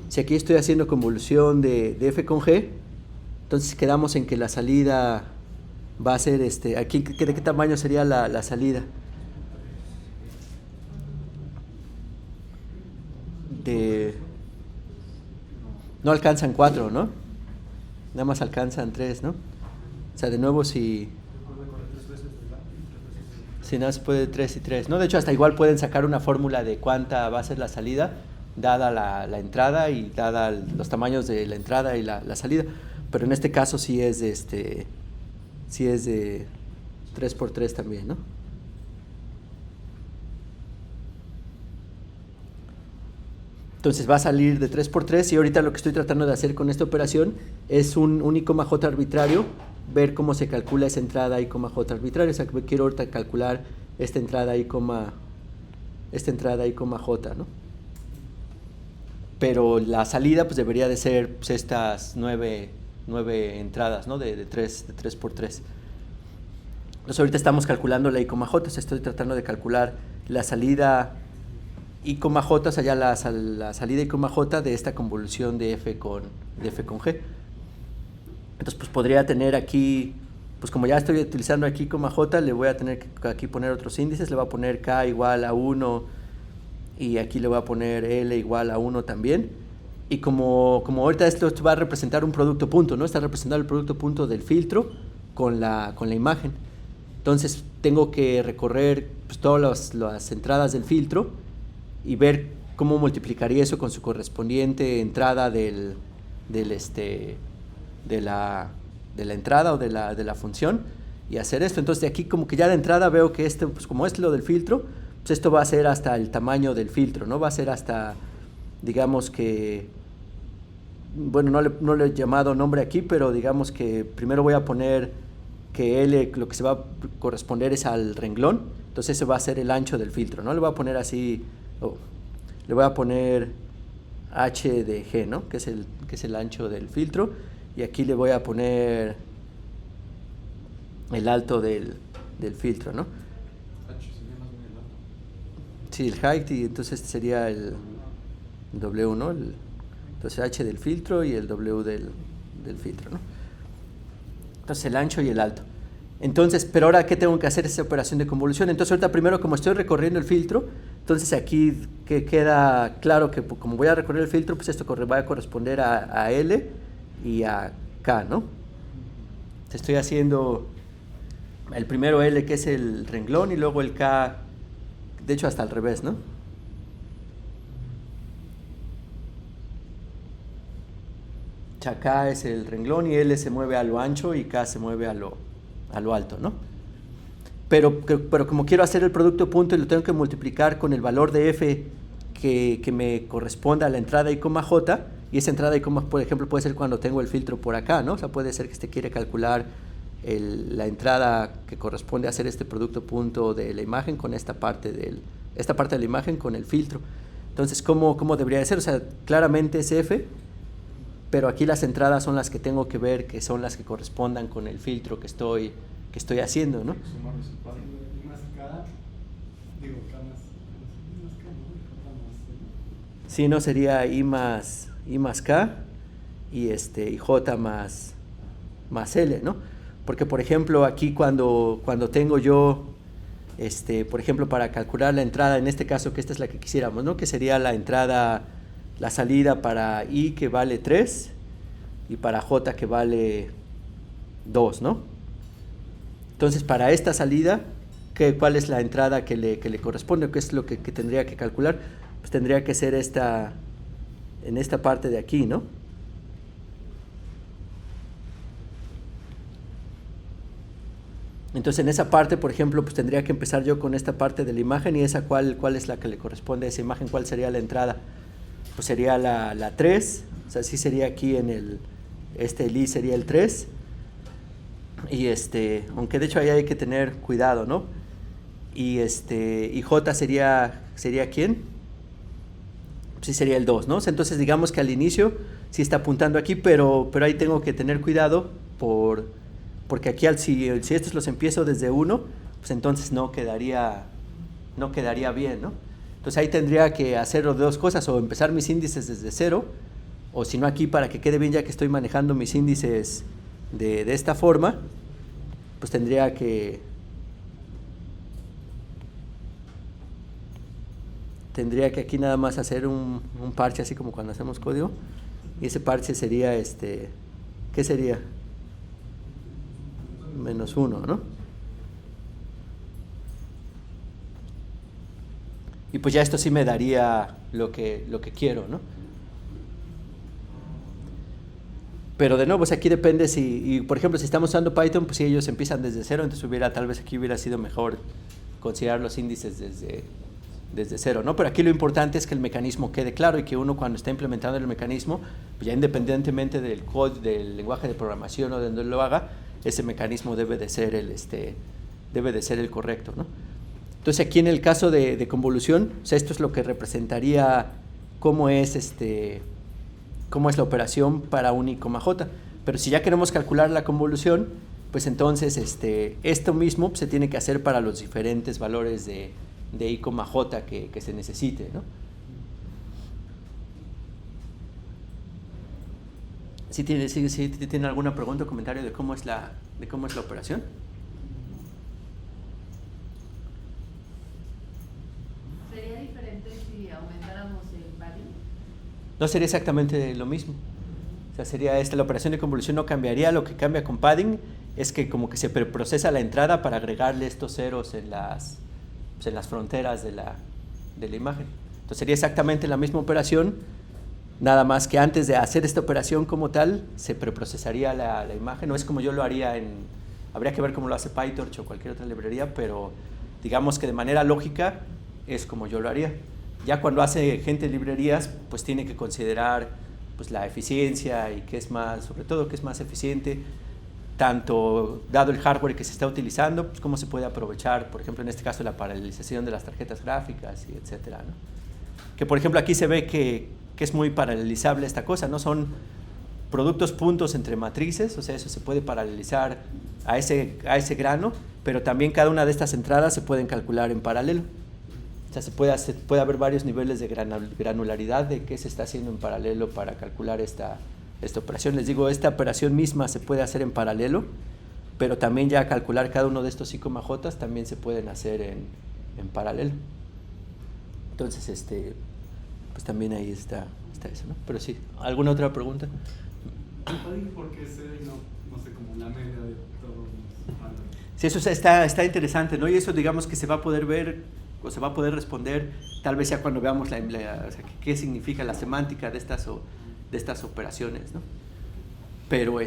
si aquí estoy haciendo convolución de f con g, entonces quedamos en que la salida va a ser aquí, ¿de qué tamaño sería la salida? No alcanzan 4, ¿no? Nada más alcanzan 3, ¿no? O sea, de nuevo si nada se puede 3 y 3, ¿no? De hecho, hasta igual pueden sacar una fórmula de cuánta va a ser la salida, dada la entrada y dada los tamaños de la entrada y la salida. Pero en este caso sí es de 3×3 también, ¿no? Entonces va a salir de 3×3 y ahorita lo que estoy tratando de hacer con esta operación es un I,J arbitrario, ver cómo se calcula esa entrada I,J arbitrario. O sea, que quiero ahorita calcular esta entrada I,J, ¿no? Pero la salida pues debería de ser pues, estas 9 entradas, ¿no? De 3×3. Entonces ahorita estamos calculando la I,J, o sea, estoy tratando de calcular la salida I,J, o sea, ya la salida I,J de esta convolución de f con g. Entonces pues podría tener aquí, pues como ya estoy utilizando aquí I,J, le voy a tener que aquí poner otros índices, le voy a poner k igual a 1 y aquí le voy a poner l igual a 1 también. Y como ahorita esto va a representar un producto punto, ¿no? Está representando el producto punto del filtro con la imagen. Entonces tengo que recorrer pues, todas las entradas del filtro y ver cómo multiplicaría eso con su correspondiente entrada de la entrada o de la función y hacer esto. Entonces de aquí como que ya de entrada veo que pues como es lo del filtro, pues esto va a ser hasta el tamaño del filtro, ¿no? Va a ser hasta, digamos que, bueno, no le he llamado nombre aquí, pero digamos que primero voy a poner que L, lo que se va a corresponder es al renglón, entonces ese va a ser el ancho del filtro, ¿no? Le voy a poner así, le voy a poner H de G, ¿no? Que es el ancho del filtro, y aquí le voy a poner el alto del del filtro, ¿no? H sería más bien el alto. Sí, el height, y entonces sería el W, ¿no? Entonces H del filtro y el W del filtro, ¿no? Entonces el ancho y el alto. Entonces, pero ahora, ¿qué tengo que hacer? Esa operación de convolución. Entonces ahorita primero, como estoy recorriendo el filtro, entonces aquí que queda claro que como voy a recorrer el filtro, pues esto va a corresponder a L y a K, ¿no? Estoy haciendo el primero L, que es el renglón, y luego el K, de hecho hasta al revés, ¿no? K es el renglón y L se mueve a lo ancho y K se mueve a lo alto, ¿no? Pero como quiero hacer el producto punto y lo tengo que multiplicar con el valor de F que me corresponda a la entrada y coma J, y esa entrada y coma, por ejemplo, puede ser cuando tengo el filtro por acá, ¿no? O sea, puede ser que este quiere calcular la entrada que corresponde a hacer este producto punto de la imagen con esta parte de la imagen con el filtro. Entonces, ¿cómo debería de ser? O sea, claramente es F, pero aquí las entradas son las que tengo que ver, que son las que correspondan con el filtro que estoy haciendo, ¿no? Sí, no, sería I más K y J más L, ¿no? Porque, por ejemplo, aquí cuando tengo yo, por ejemplo, para calcular la entrada, en este caso que esta es la que quisiéramos, ¿no? Que sería la entrada, la salida para I, que vale 3, y para J, que vale 2, ¿no? Entonces, para esta salida, ¿cuál es la entrada que le corresponde? ¿Qué es lo que tendría que calcular? Pues tendría que ser en esta parte de aquí, ¿no? Entonces, en esa parte, por ejemplo, pues tendría que empezar yo con esta parte de la imagen, y esa cuál es la que le corresponde a esa imagen, cuál sería la entrada. Pues sería la 3, o sea, sí sería aquí en el I sería el 3, y aunque de hecho ahí hay que tener cuidado, ¿no? Y J sería ¿quién? Sí, sería el 2, ¿no? Entonces digamos que al inicio sí está apuntando aquí, pero ahí tengo que tener cuidado porque aquí si estos los empiezo desde 1, pues entonces no quedaría bien, ¿no? Entonces ahí tendría que hacer dos cosas, o empezar mis índices desde 0, o si no aquí, para que quede bien, ya que estoy manejando mis índices de esta forma, pues tendría que aquí nada más hacer un parche, así como cuando hacemos código, y ese parche sería ¿qué sería? -1, ¿no? Y pues ya esto sí me daría lo que quiero, ¿no? Pero de nuevo, pues aquí depende por ejemplo, si estamos usando Python, pues si ellos empiezan desde 0, entonces tal vez aquí hubiera sido mejor considerar los índices desde 0, ¿no? Pero aquí lo importante es que el mecanismo quede claro, y que uno, cuando está implementando el mecanismo, pues ya independientemente del del lenguaje de programación o de donde lo haga, ese mecanismo debe de ser el correcto, ¿no? Entonces aquí en el caso de convolución, o sea, esto es lo que representaría cómo es la operación para un I, J. Pero si ya queremos calcular la convolución, pues entonces esto mismo se tiene que hacer para los diferentes valores de I, J que se necesite, ¿no? ¿Sí tiene alguna pregunta o comentario de cómo es la operación? ¿Sería diferente si aumentáramos el padding? No, sería exactamente lo mismo. O sea, sería la operación de convolución no cambiaría. Lo que cambia con padding es que como que se preprocesa la entrada para agregarle estos ceros en las fronteras de la imagen. Entonces sería exactamente la misma operación, nada más que antes de hacer esta operación como tal, se preprocesaría la imagen. No es como yo lo haría habría que ver cómo lo hace PyTorch o cualquier otra librería, pero digamos que de manera lógica es como yo lo haría. Ya cuando hace gente librerías, pues tiene que considerar pues la eficiencia y sobre todo qué es más eficiente, tanto dado el hardware que se está utilizando, pues cómo se puede aprovechar, por ejemplo, en este caso, la paralelización de las tarjetas gráficas, y etcétera, ¿no? Que por ejemplo aquí se ve que es muy paralelizable esta cosa, ¿no? Son productos puntos entre matrices, o sea, eso se puede paralelizar a ese grano, pero también cada una de estas entradas se pueden calcular en paralelo. O sea, puede haber varios niveles de granularidad de qué se está haciendo en paralelo para calcular esta operación. Les digo, esta operación misma se puede hacer en paralelo, pero también ya calcular cada uno de estos I,J también se pueden hacer en paralelo. Entonces, pues también ahí está eso, ¿no? Pero sí, ¿alguna otra pregunta? ¿Por qué C y no sé, como la media de todos los valores? Sí, eso está interesante, ¿no? Y eso digamos que se va a poder ver o se va a poder responder tal vez ya cuando veamos o sea, qué significa la semántica de estas operaciones, ¿no? Pero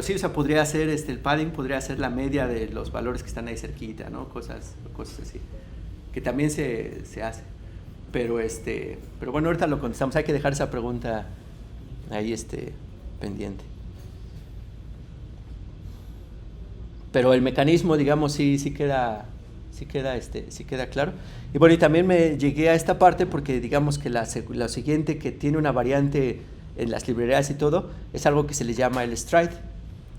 sí, o sea, podría ser el padding podría ser la media de los valores que están ahí cerquita, ¿no? Cosas así, que también se hace. Pero bueno, ahorita lo contestamos. Hay que dejar esa pregunta ahí pendiente. Pero el mecanismo, digamos, sí queda claro. Y bueno, y también me llegué a esta parte porque digamos que la siguiente, que tiene una variante en las librerías y todo, es algo que se le llama el stride.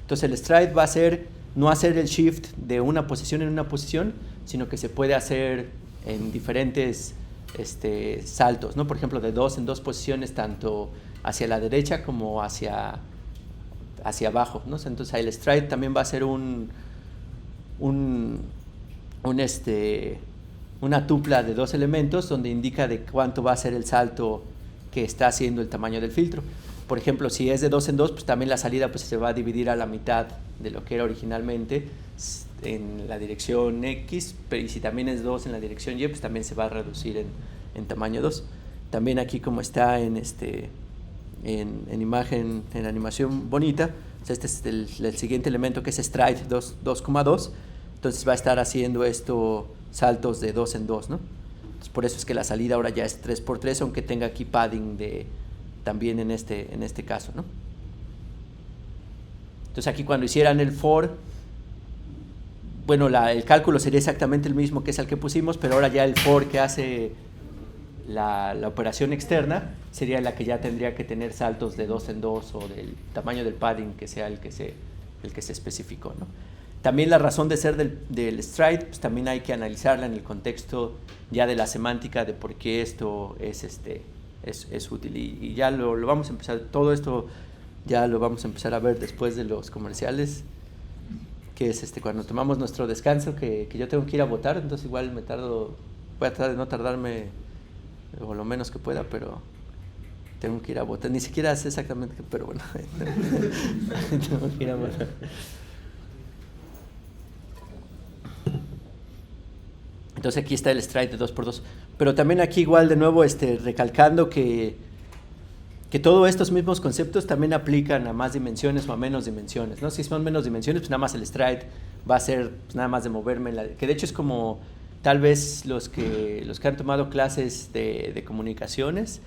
Entonces el stride va a ser no hacer el shift de una posición en una posición, sino que se puede hacer en diferentes saltos, ¿no? Por ejemplo, de 2 en 2 posiciones, tanto hacia la derecha como hacia abajo, ¿no? Entonces el stride también va a ser una tupla de 2 elementos donde indica de cuánto va a ser el salto que está haciendo el tamaño del filtro. Por ejemplo, si es de 2 en 2, pues también la salida pues se va a dividir a la mitad de lo que era originalmente en la dirección X, pero y si también es 2 en la dirección Y, pues también se va a reducir en tamaño 2. También aquí, como está en imagen, en animación bonita, o sea, este es el siguiente elemento, que es stride 2,2, entonces va a estar haciendo saltos de 2 en 2, ¿no? Entonces, por eso es que la salida ahora ya es 3x3, aunque tenga aquí padding también en este caso, ¿no? Entonces aquí cuando hicieran el for, bueno, el cálculo sería exactamente el mismo que es el que pusimos, pero ahora ya el for que hace la operación externa sería la que ya tendría que tener saltos de 2 en 2 o del tamaño del padding que sea el que se especificó, ¿no? También la razón de ser del stride, pues también hay que analizarla en el contexto ya de la semántica de por qué esto es útil. Y ya lo vamos a empezar, todo esto ya lo vamos a empezar a ver después de los comerciales, que es cuando tomamos nuestro descanso, que yo tengo que ir a votar, entonces igual voy a tratar de no tardarme o lo menos que pueda, pero tengo que ir a votar. Ni siquiera sé exactamente qué, pero bueno, tengo que ir a votar. Entonces aquí está el stride de 2x2. Pero también aquí igual de nuevo recalcando que todos estos mismos conceptos también aplican a más dimensiones o a menos dimensiones, ¿no? Si son menos dimensiones, pues nada más el stride va a ser pues nada más de moverme, que de hecho es como tal vez los que han tomado clases de comunicaciones,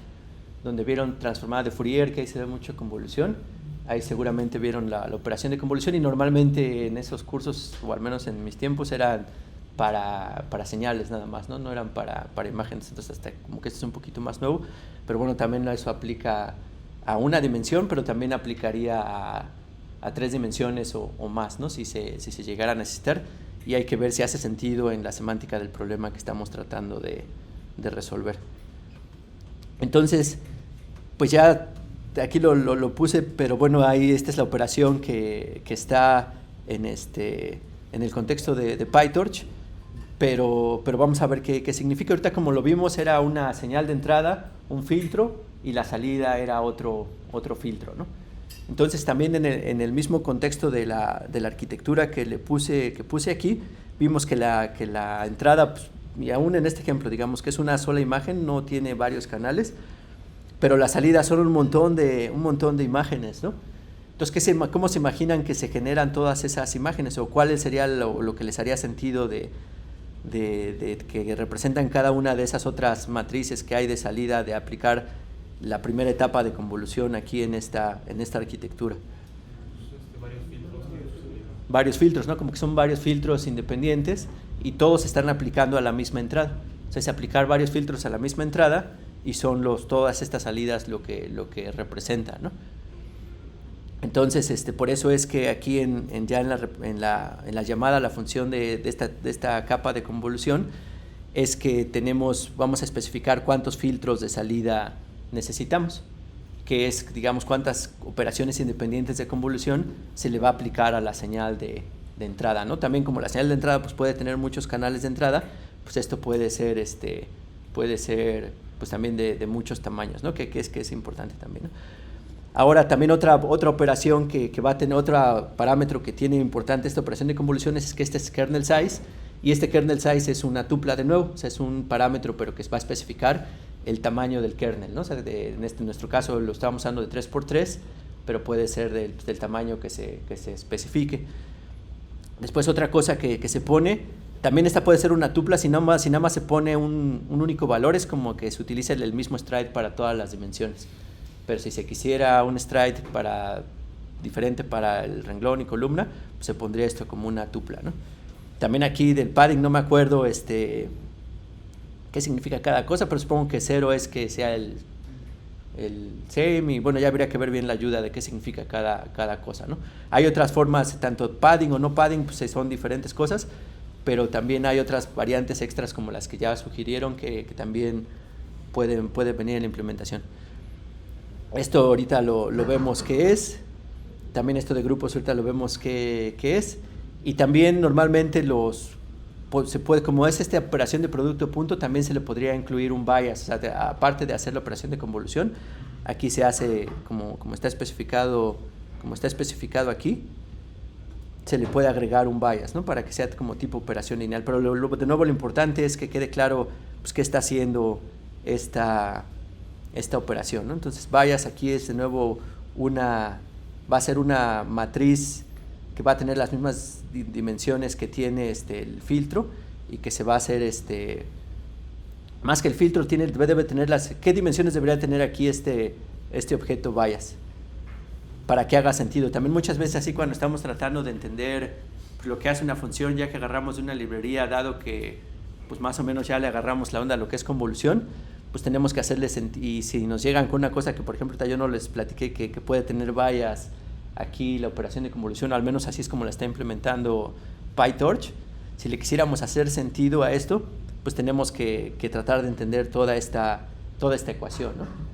donde vieron transformada de Fourier, que ahí se ve mucho convolución, ahí seguramente vieron la operación de convolución, y normalmente en esos cursos, o al menos en mis tiempos, eran para señales nada más, no eran para imágenes. Entonces hasta como que esto es un poquito más nuevo, pero bueno, también eso aplica a una dimensión, pero también aplicaría a 3 dimensiones o más, ¿no? Si se llegara a necesitar, y hay que ver si hace sentido en la semántica del problema que estamos tratando de resolver. Entonces, pues ya aquí lo puse, pero bueno, ahí esta es la operación que está en el contexto de PyTorch, pero vamos a ver qué significa. Ahorita, como lo vimos, era una señal de entrada, un filtro, y la salida era otro filtro, ¿no? Entonces también en el mismo contexto de la arquitectura que puse aquí, vimos que la entrada, pues, y aún en este ejemplo, digamos que es una sola imagen, no tiene varios canales, pero la salida son un montón de imágenes, ¿no? Entonces, ¿cómo se imaginan que se generan todas esas imágenes? ¿O cuál sería lo que les haría sentido de que representan cada una de esas otras matrices que hay de salida, de aplicar la primera etapa de convolución aquí en esta arquitectura? Varios filtros, ¿no? Como que son varios filtros independientes y todos están aplicando a la misma entrada. O sea, es aplicar varios filtros a la misma entrada y son todas estas salidas lo que representan, ¿no? Entonces, por eso es que aquí ya en la llamada a la función de esta capa de convolución, es que vamos a especificar cuántos filtros de salida necesitamos, que es, digamos, cuántas operaciones independientes de convolución se le va a aplicar a la señal de entrada, ¿no? También como la señal de entrada pues, puede tener muchos canales de entrada, pues esto puede ser pues también de muchos tamaños, ¿no? Que es importante también, ¿no? Ahora también otra operación que va a tener otro parámetro que tiene importante esta operación de convoluciones es que este es kernel size, y este kernel size es una tupla de nuevo, o sea, es un parámetro pero que va a especificar el tamaño del kernel, ¿no? O sea, en nuestro caso lo estamos usando de 3x3, pero puede ser del tamaño que se especifique. Después otra cosa que se pone, también esta puede ser una tupla, si nada más se pone un único valor, es como que se utiliza el mismo stride para todas las dimensiones. Pero si se quisiera un stride diferente para el renglón y columna, pues se pondría esto como una tupla, ¿no? También aquí del padding no me acuerdo qué significa cada cosa, pero supongo que 0 es que sea el same, y bueno, ya habría que ver bien la ayuda de qué significa cada cosa, ¿no? Hay otras formas, tanto padding o no padding, pues son diferentes cosas, pero también hay otras variantes extras como las que ya sugirieron que también pueden venir en la implementación. Esto ahorita lo vemos qué es, también esto de grupos ahorita lo vemos qué es, y también normalmente se puede, como es esta operación de producto punto, también se le podría incluir un bias, o sea, aparte de hacer la operación de convolución, aquí se hace como está especificado aquí, se le puede agregar un bias, ¿no? Para que sea como tipo operación lineal, pero de nuevo lo importante es que quede claro pues, qué está haciendo esta operación, ¿no? Entonces bias aquí es de nuevo va a ser una matriz que va a tener las mismas dimensiones que tiene el filtro, y que se va a hacer más que el filtro debe tener ¿qué dimensiones debería tener aquí este objeto bias? Para que haga sentido. También muchas veces así cuando estamos tratando de entender lo que hace una función, ya que agarramos de una librería, dado que pues más o menos ya le agarramos la onda a lo que es convolución, pues tenemos que hacerle y si nos llegan con una cosa que por ejemplo yo no les platiqué que puede tener bias aquí la operación de convolución, al menos así es como la está implementando PyTorch, si le quisiéramos hacer sentido a esto, pues tenemos que tratar de entender toda esta ecuación, ¿no?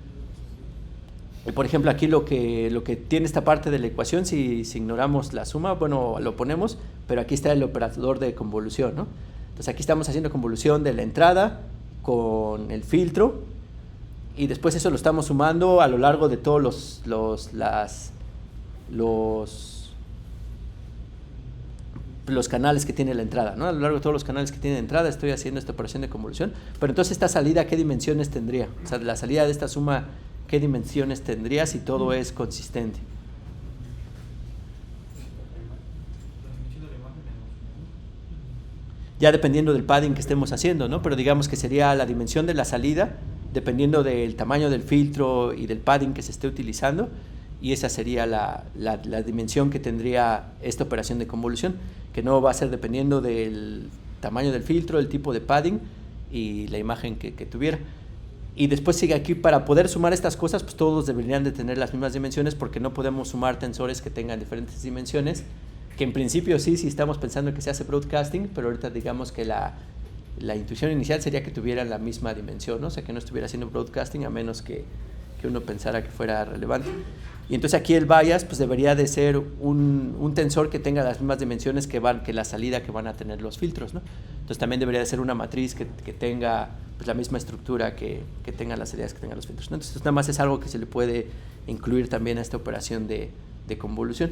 Y por ejemplo aquí lo que tiene esta parte de la ecuación, si ignoramos la suma, bueno, lo ponemos, pero aquí está el operador de convolución, ¿no? Entonces aquí estamos haciendo convolución de la entrada con el filtro, y después eso lo estamos sumando a lo largo de todos los canales que tiene la entrada, ¿no? A lo largo de todos los canales que tiene la entrada estoy haciendo esta operación de convolución, pero entonces esta salida, ¿qué dimensiones tendría? O sea, la salida de esta suma, ¿qué dimensiones tendría si todo es consistente? Ya dependiendo del padding que estemos haciendo, ¿no? Pero digamos que sería la dimensión de la salida, dependiendo del tamaño del filtro y del padding que se esté utilizando, y esa sería la dimensión que tendría esta operación de convolución, que no va a ser dependiendo del tamaño del filtro, el tipo de padding y la imagen que tuviera. Y después sigue aquí, para poder sumar estas cosas, pues todos deberían de tener las mismas dimensiones, porque no podemos sumar tensores que tengan diferentes dimensiones, que en principio sí estamos pensando que se hace broadcasting, pero ahorita digamos que la intuición inicial sería que tuvieran la misma dimensión, ¿no? O sea, que no estuviera haciendo broadcasting, a menos que uno pensara que fuera relevante. Y entonces aquí el bias pues debería de ser un tensor que tenga las mismas dimensiones que la salida que van a tener los filtros, ¿no? Entonces también debería de ser una matriz que tenga pues, la misma estructura que tengan las salidas que tengan los filtros, ¿no? Entonces nada más es algo que se le puede incluir también a esta operación de convolución.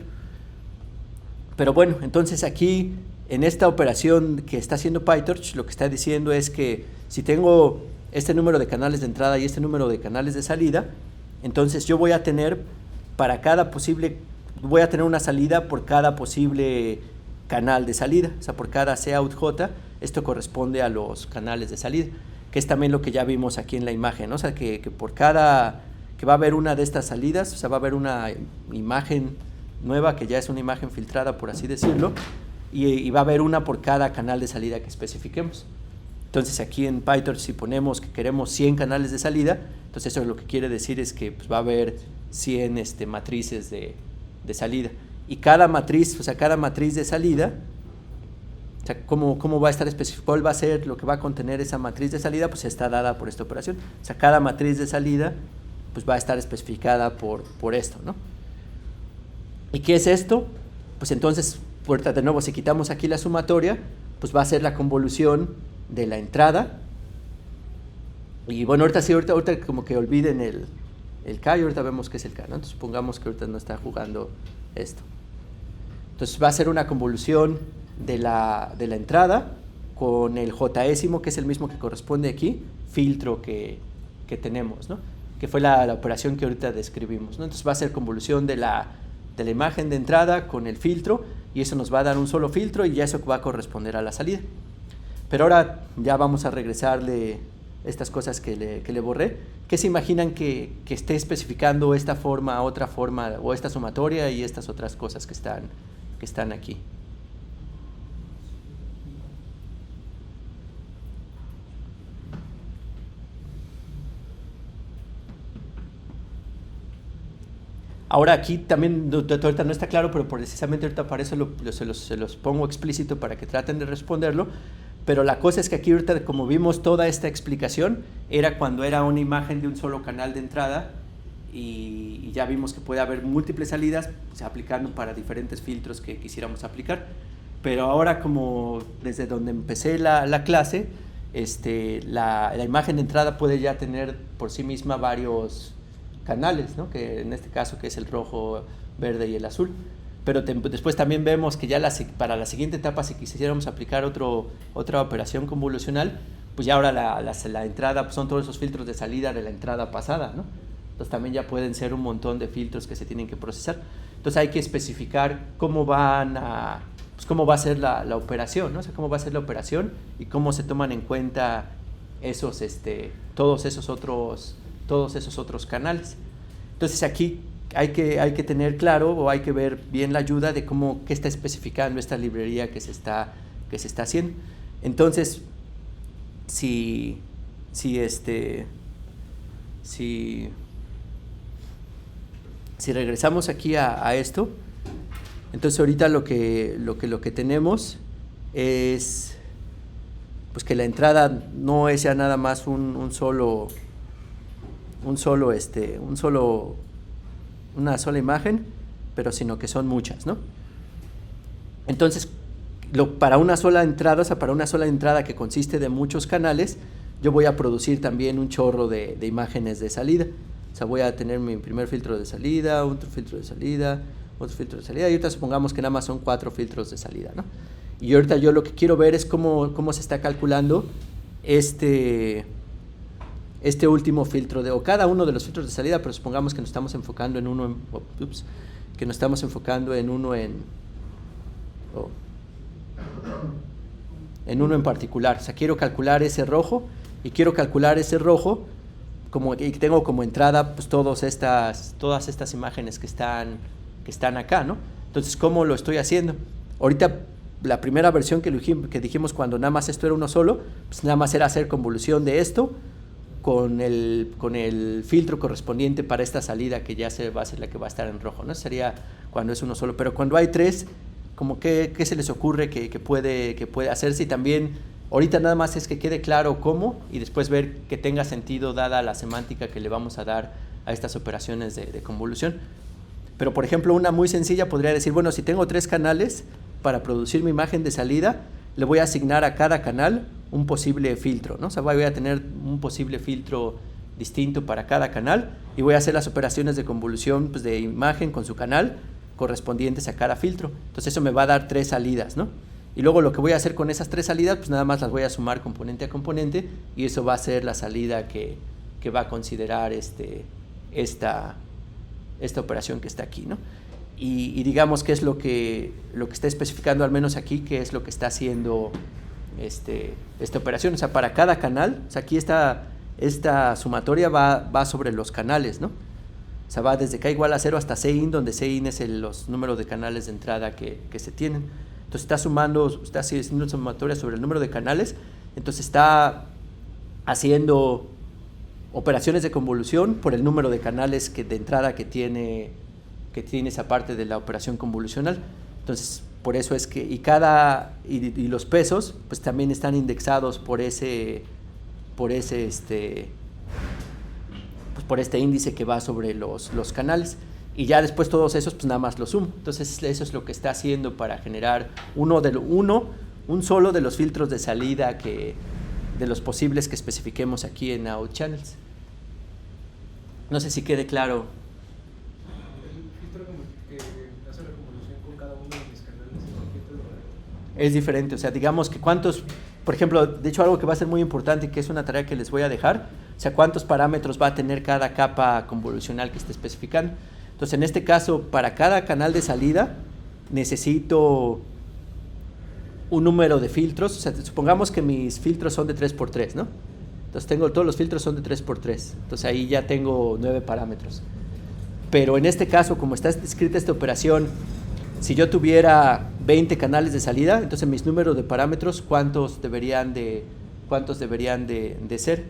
Pero bueno, entonces aquí en esta operación que está haciendo PyTorch, lo que está diciendo es que si tengo este número de canales de entrada y este número de canales de salida, entonces yo voy a tener una salida por cada posible canal de salida, o sea, por cada Cout esto corresponde a los canales de salida, que es también lo que ya vimos aquí en la imagen, ¿no? O sea, que por cada, que va a haber una de estas salidas, o sea, va a haber una imagen nueva, que ya es una imagen filtrada, por así decirlo, y va a haber una por cada canal de salida que especifiquemos. Entonces aquí en PyTorch, si ponemos que queremos 100 canales de salida, entonces eso lo que quiere decir es que pues, va a haber 100 matrices de salida. Y cada matriz, o sea, cada matriz de salida, o sea, cómo va a estar especificado, cuál va a ser lo que va a contener esa matriz de salida, pues está dada por esta operación. O sea, cada matriz de salida pues va a estar especificada por esto, ¿no? ¿Y qué es esto? Pues entonces, de nuevo, si quitamos aquí la sumatoria, pues va a ser la convolución de la entrada. Y bueno, ahorita como que olviden el K y ahorita vemos qué es el K, ¿no? Entonces supongamos que ahorita no está jugando esto. Entonces va a ser una convolución de la entrada con el jésimo, que es el mismo que corresponde aquí, filtro que tenemos, ¿no? Que fue la operación que ahorita describimos, ¿no? Entonces va a ser convolución de la imagen de entrada con el filtro, y eso nos va a dar un solo filtro y ya eso va a corresponder a la salida. Pero ahora ya vamos a regresarle estas cosas que le borré. ¿Qué se imaginan que esté especificando esta forma, otra forma, o esta sumatoria y estas otras cosas que están aquí? Ahora aquí también, ahorita no está claro, pero precisamente ahorita para eso se los pongo explícito para que traten de responderlo. Pero la cosa es que aquí ahorita, como vimos toda esta explicación, era cuando era una imagen de un solo canal de entrada, y ya vimos que puede haber múltiples salidas, pues, aplicando para diferentes filtros que quisiéramos aplicar. Pero ahora, como desde donde empecé la clase, la imagen de entrada puede ya tener por sí misma varios canales, ¿no? Que en este caso que es el rojo, verde y el azul. Pero después también vemos que ya para la siguiente etapa, si quisiéramos aplicar otra operación convolucional, pues ya ahora la entrada, pues son todos esos filtros de salida de la entrada pasada, ¿no? Entonces también ya pueden ser un montón de filtros que se tienen que procesar. Entonces hay que especificar cómo va a ser la operación, ¿no? O sea, cómo va a ser la operación y cómo se toman en cuenta todos esos otros canales. Entonces aquí hay que tener claro, o hay que ver bien la ayuda de qué está especificando esta librería que se está haciendo. Entonces, si regresamos aquí a esto, entonces ahorita lo que tenemos es pues que la entrada no sea nada más una sola imagen, pero sino que son muchas, ¿no? Entonces, para una sola entrada, o sea, para una sola entrada que consiste de muchos canales, yo voy a producir también un chorro de imágenes de salida. O sea, voy a tener mi primer filtro de salida, otro filtro de salida, otro filtro de salida, y ahorita supongamos que nada más son 4 filtros de salida, ¿no? Y ahorita yo lo que quiero ver es cómo se está calculando este último filtro o cada uno de los filtros de salida, pero supongamos que nos estamos enfocando en uno en particular. O sea, quiero calcular ese rojo, y quiero calcular ese rojo y tengo como entrada pues todas estas imágenes que están acá, ¿no? Entonces, ¿cómo lo estoy haciendo? Ahorita la primera versión que dijimos cuando nada más esto era uno solo, pues nada más era hacer convolución de esto con el filtro correspondiente para esta salida, que ya va a ser la que va a estar en rojo, ¿no? Sería cuando es uno solo. Pero cuando hay 3, como ¿qué se les ocurre que puede hacerse? Y también ahorita nada más es que quede claro cómo, y después ver que tenga sentido dada la semántica que le vamos a dar a estas operaciones de convolución. Pero por ejemplo, una muy sencilla podría decir, bueno, si tengo 3 canales para producir mi imagen de salida, le voy a asignar a cada canal un posible filtro, ¿no? O sea, voy a tener un posible filtro distinto para cada canal, y voy a hacer las operaciones de convolución pues, de imagen con su canal correspondientes a cada filtro. Entonces eso me va a dar 3 salidas, ¿no? Y luego lo que voy a hacer con esas 3 salidas, pues nada más las voy a sumar componente a componente, y eso va a ser la salida que va a considerar esta operación que está aquí, ¿no? Y digamos que es lo que está especificando, al menos aquí, que es lo que está haciendo esta operación. O sea, para cada canal, o sea, aquí esta sumatoria va sobre los canales, ¿no? O sea, va desde k igual a 0 hasta Cin, donde Cin es los números de canales de entrada que se tienen. Entonces está haciendo una sumatoria sobre el número de canales, entonces está haciendo operaciones de convolución por el número de canales de entrada que tiene que tiene esa parte de la operación convolucional. Entonces, por eso es que, y los pesos, pues también están indexados por este índice que va sobre los canales. Y ya después todos esos, pues nada más los sumo. Entonces, eso es lo que está haciendo para generar un solo de los filtros de salida de los posibles que especifiquemos aquí en Out Channels. No sé si quede claro. El filtro que hace la convolución con cada uno de mis canales es un filtro Es diferente, o sea, digamos que cuántos, por ejemplo, de hecho algo que va a ser muy importante y que es una tarea que les voy a dejar, o sea, cuántos parámetros va a tener cada capa convolucional que esté especificando. Entonces, en este caso, para cada canal de salida, necesito un número de filtros. O sea, supongamos que mis filtros son de 3x3, ¿no? Entonces, todos los filtros son de 3x3. Entonces, ahí ya tengo 9 parámetros. Pero en este caso, como está descrita esta operación, si yo tuviera 20 canales de salida, entonces mis números de parámetros, ¿cuántos deberían de ser?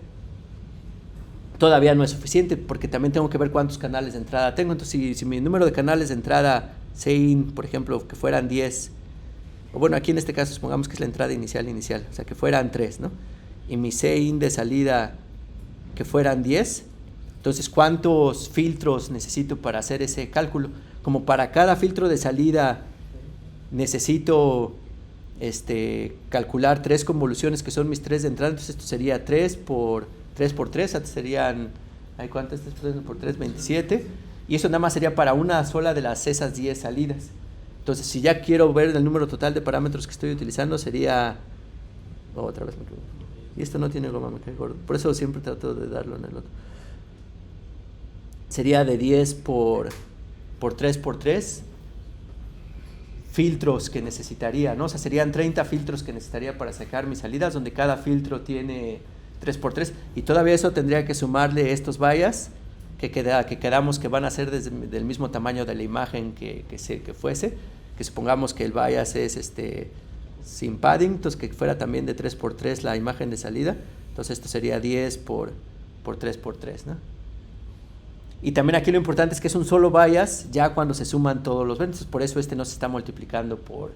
Todavía no es suficiente porque también tengo que ver cuántos canales de entrada tengo. Entonces, si mi número de canales de entrada, sein, por ejemplo, que fueran 10, o bueno, aquí en este caso supongamos que es la entrada inicial, o sea, que fueran 3, ¿no? Y mi sein de salida, que fueran 10, entonces, ¿cuántos filtros necesito para hacer ese cálculo? Como para cada filtro de salida necesito calcular 3 convoluciones que son mis 3 de entrada, entonces esto sería 3 por 3, antes serían, ¿cuántas? 3 por 3, 27, y eso nada más sería para una sola de esas 10 salidas. Entonces, si ya quiero ver el número total de parámetros que estoy utilizando, sería, otra vez me equivoco, y esto no tiene goma, me cae gordo, por eso siempre trato de darlo en el otro. Sería de 10 por 3 por 3 filtros que necesitaría, ¿no? O sea, serían 30 filtros que necesitaría para sacar mis salidas, donde cada filtro tiene 3x3, y todavía eso tendría que sumarle estos bias que quedamos que van a ser del mismo tamaño de la imagen que fuese, que supongamos que el bias es sin padding, entonces que fuera también de 3x3 la imagen de salida, entonces esto sería 10 por 3x3, ¿no? Y también aquí lo importante es que es un solo bias ya cuando se suman todos los ventos, por eso no se está multiplicando por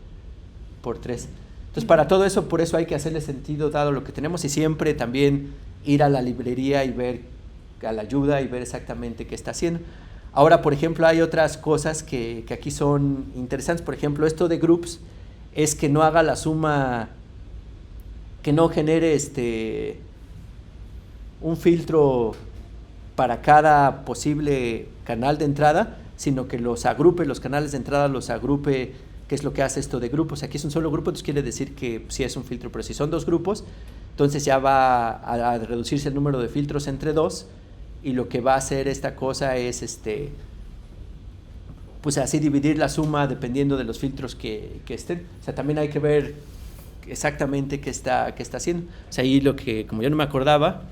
3. Entonces, para todo eso, por eso hay que hacerle sentido dado lo que tenemos, y siempre también ir a la librería y ver a la ayuda y ver exactamente qué está haciendo. Ahora, por ejemplo, hay otras cosas que aquí son interesantes. Por ejemplo, esto de groups es que no haga la suma, que no genere un filtro para cada posible canal de entrada, sino que los agrupe, los canales de entrada los agrupe. ¿Qué es lo que hace esto de grupos? Aquí es un solo grupo, entonces quiere decir que sí es un filtro, pero si son 2 grupos, entonces ya va a reducirse el número de filtros entre 2, y lo que va a hacer esta cosa es pues así dividir la suma dependiendo de los filtros que estén. O sea, también hay que ver exactamente qué está haciendo. O sea, ahí como yo no me acordaba,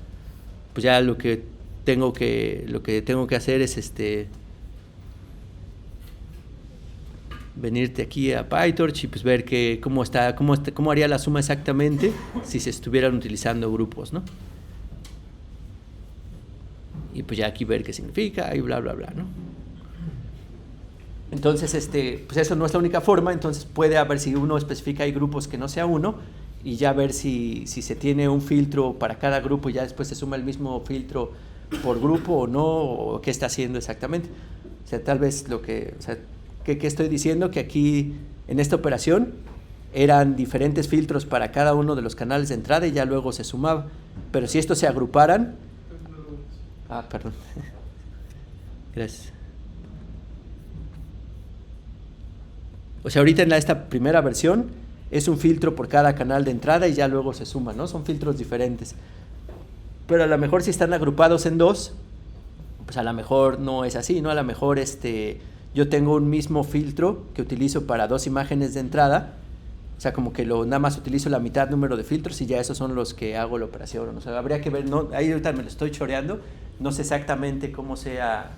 pues ya lo que tengo que hacer es venirte aquí a PyTorch y pues ver cómo haría la suma exactamente si se estuvieran utilizando grupos, ¿no? Y pues ya aquí ver qué significa y bla, bla, bla, ¿no? Entonces, pues eso no es la única forma, entonces puede haber, si uno especifica hay grupos que no sea uno, y ya ver si se tiene un filtro para cada grupo y ya después se suma el mismo filtro por grupo o no, o qué está haciendo exactamente. O sea, tal vez ¿qué estoy diciendo? Que aquí, en esta operación, eran diferentes filtros para cada uno de los canales de entrada y ya luego se sumaba. Pero si estos se agruparan... perdón. Gracias. O sea, ahorita en esta primera versión es un filtro por cada canal de entrada y ya luego se suma, ¿no? Son filtros diferentes. Pero a lo mejor si están agrupados en 2, pues a lo mejor no es así, ¿no? A lo mejor yo tengo un mismo filtro que utilizo para 2 imágenes de entrada, o sea, como que nada más utilizo la mitad número de filtros y ya esos son los que hago la operación. O sea, habría que ver, ahí ahorita me lo estoy choreando, no sé exactamente cómo sea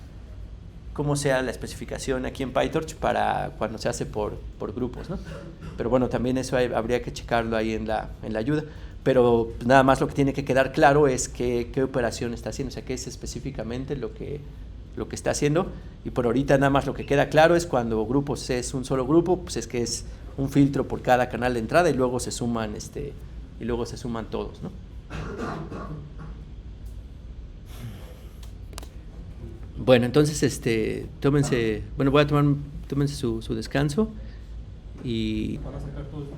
la especificación aquí en PyTorch para cuando se hace por grupos, ¿no? Pero bueno, también eso habría que checarlo ahí en la ayuda. Pero nada más lo que tiene que quedar claro es qué operación está haciendo, o sea, qué es específicamente lo que lo que está haciendo, y por ahorita nada más lo que queda claro es cuando grupos es un solo grupo, pues es que es un filtro por cada canal de entrada y luego se suman todos, ¿no? Bueno, entonces tómense su descanso y Para sacar todo esto.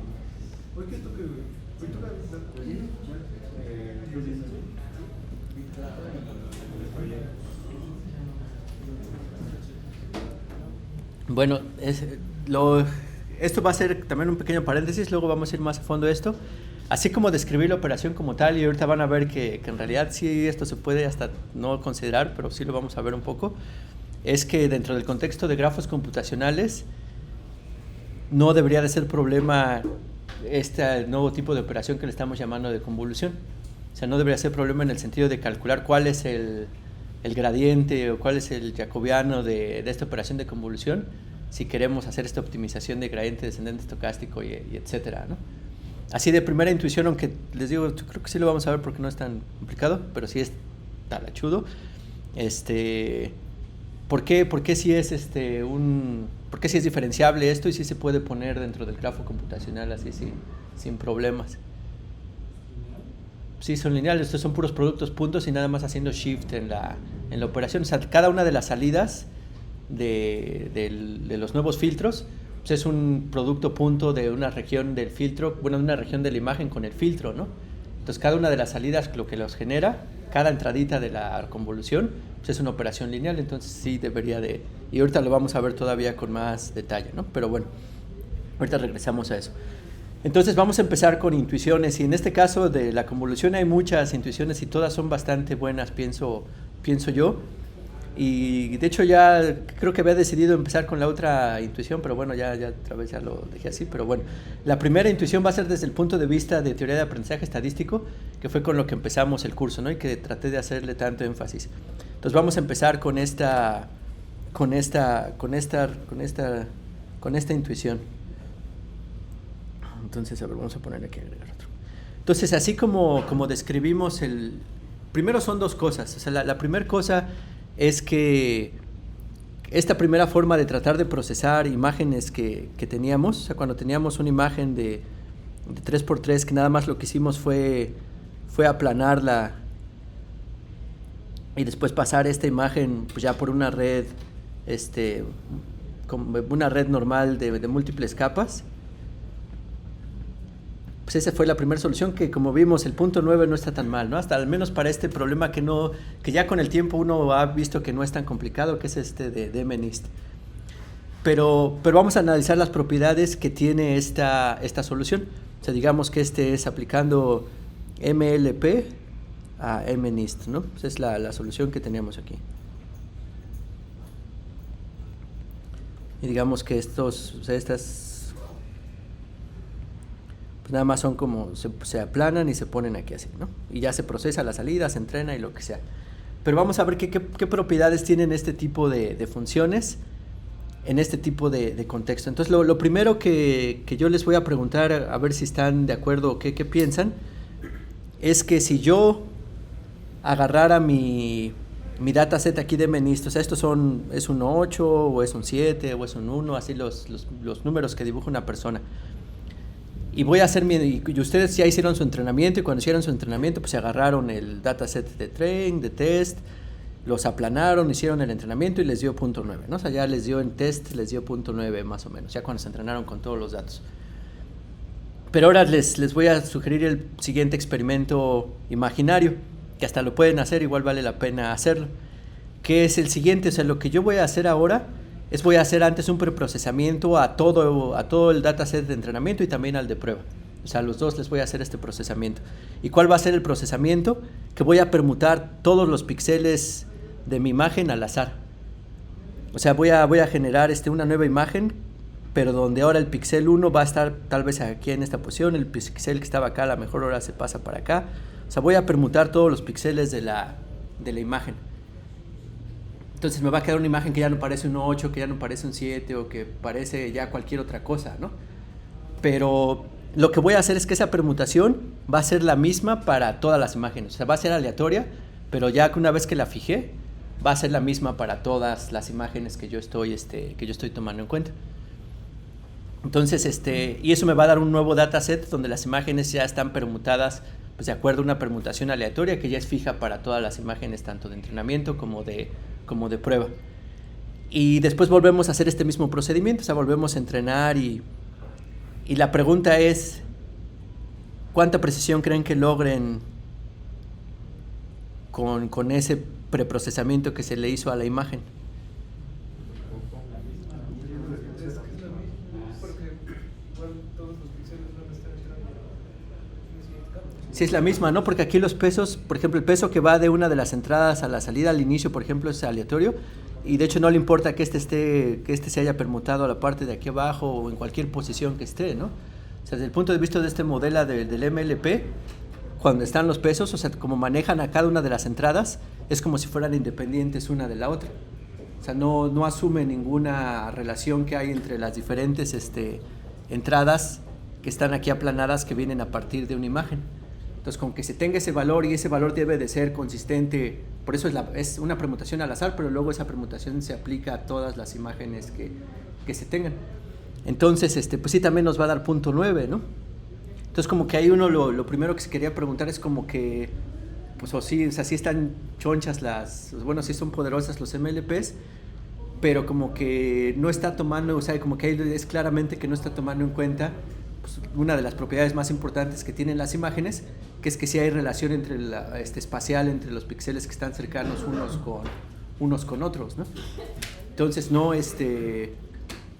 Oye, ¿qué es esto que bueno, esto va a ser también un pequeño paréntesis, luego vamos a ir más a fondo de esto. Así como describir la operación como tal, y ahorita van a ver que en realidad sí esto se puede hasta no considerar, pero sí lo vamos a ver un poco, es que dentro del contexto de grafos computacionales no debería de ser problema este nuevo tipo de operación que le estamos llamando de convolución. O sea, no debería ser problema en el sentido de calcular cuál es el gradiente o cuál es el jacobiano de esta operación de convolución si queremos hacer esta optimización de gradiente descendente estocástico y etcétera, ¿no? Así de primera intuición, aunque les digo, yo creo que sí lo vamos a ver porque no es tan complicado, pero sí es talachudo. ¿Por qué sí es por qué sí es diferenciable esto y sí se puede poner dentro del grafo computacional así sin problemas? Sí, son lineales, estos son puros productos puntos y nada más haciendo shift en la operación. O sea, cada una de las salidas de los nuevos filtros pues es un producto punto de una región del filtro, bueno, de una región de la imagen con el filtro, ¿no? Entonces cada una de las salidas, lo que los genera, cada entradita de la convolución, pues es una operación lineal, entonces sí debería de... Y ahorita lo vamos a ver todavía con más detalle, ¿no? Pero bueno, ahorita regresamos a eso. Entonces vamos a empezar con intuiciones, y en este caso de la convolución hay muchas intuiciones y todas son bastante buenas, pienso yo. Y de hecho ya creo que había decidido empezar con la otra intuición, pero bueno, ya otra vez ya lo dejé así. Pero bueno, la primera intuición va a ser desde el punto de vista de teoría de aprendizaje estadístico, que fue con lo que empezamos el curso, ¿no? Y que traté de hacerle tanto énfasis. Entonces vamos a empezar con esta intuición. Entonces, a ver, vamos a ponerle aquí agregar otro. Entonces, así como describimos primero son dos cosas. O sea, la primera cosa es que esta primera forma de tratar de procesar imágenes que teníamos, o sea, cuando teníamos una imagen de 3x3, que nada más lo que hicimos fue aplanarla y después pasar esta imagen pues ya por una red, una red normal de múltiples capas. Pues esa fue la primera solución, que como vimos el punto 9 no está tan mal, ¿no? Hasta al menos para este problema que ya con el tiempo uno ha visto que no es tan complicado, que es de MNIST. Pero vamos a analizar las propiedades que tiene esta solución. O sea, digamos que es aplicando MLP a MNIST, ¿no? Esa es la solución que teníamos aquí. Y digamos que estas pues nada más son como se aplanan y se ponen aquí así, ¿no? Y ya se procesa la salida, se entrena y lo que sea. Pero vamos a ver qué propiedades tienen este tipo de funciones en este tipo de contexto. Entonces lo primero que yo les voy a preguntar, a ver si están de acuerdo o qué piensan, es que si yo agarrara mi dataset aquí de MNIST, o sea, es un 8 o es un 7 o es un 1, así los números que dibuja una persona. Y voy a hacer y ustedes ya hicieron su entrenamiento, y cuando hicieron su entrenamiento pues se agarraron el dataset de train, de test, los aplanaron, hicieron el entrenamiento y les dio 0.9, ¿no? O sea, ya les dio en test, les dio 0.9 más o menos, ya cuando se entrenaron con todos los datos. Pero ahora les voy a sugerir el siguiente experimento imaginario, que hasta lo pueden hacer, igual vale la pena hacerlo, que es el siguiente. O sea, lo que yo voy a hacer ahora voy a hacer antes un preprocesamiento a todo el dataset de entrenamiento y también al de prueba. O sea, a los dos les voy a hacer este procesamiento. ¿Y cuál va a ser el procesamiento? Que voy a permutar todos los píxeles de mi imagen al azar. O sea, voy a generar una nueva imagen, pero donde ahora el píxel 1 va a estar tal vez aquí en esta posición, el píxel que estaba acá a lo mejor ahora se pasa para acá. O sea, voy a permutar todos los píxeles de la imagen. Entonces me va a quedar una imagen que ya no parece un 8, que ya no parece un 7 o que parece ya cualquier otra cosa, ¿no? Pero lo que voy a hacer es que esa permutación va a ser la misma para todas las imágenes. O sea, va a ser aleatoria, pero ya que una vez que la fijé, va a ser la misma para todas las imágenes que yo estoy tomando en cuenta. Entonces, y eso me va a dar un nuevo dataset donde las imágenes ya están permutadas pues, de acuerdo a una permutación aleatoria que ya es fija para todas las imágenes, tanto de entrenamiento como de prueba. Y después volvemos a hacer este mismo procedimiento, o sea, volvemos a entrenar y la pregunta es, ¿cuánta precisión creen que logren con ese preprocesamiento que se le hizo a la imagen? Sí, es la misma, ¿no? Porque aquí los pesos, por ejemplo, el peso que va de una de las entradas a la salida al inicio, por ejemplo, es aleatorio, y de hecho no le importa que este se haya permutado a la parte de aquí abajo o en cualquier posición que esté, ¿no? O sea, desde el punto de vista de este modelo del MLP, cuando están los pesos, o sea, como manejan a cada una de las entradas, es como si fueran independientes una de la otra. O sea, no asume ninguna relación que hay entre las diferentes entradas que están aquí aplanadas que vienen a partir de una imagen. Entonces, con que se tenga ese valor, y ese valor debe de ser consistente, por eso es una permutación al azar, pero luego esa permutación se aplica a todas las imágenes que se tengan. Entonces, pues sí, también nos va a dar 0.9, ¿no? Entonces, como que ahí uno lo primero que se quería preguntar es como que, pues sí están chonchas sí son poderosas los MLPs, pero como que no está tomando, o sea, como que ahí es claramente que no está tomando en cuenta pues, una de las propiedades más importantes que tienen las imágenes, que es que sí hay relación entre espacial entre los píxeles que están cercanos unos con otros, ¿no? Entonces,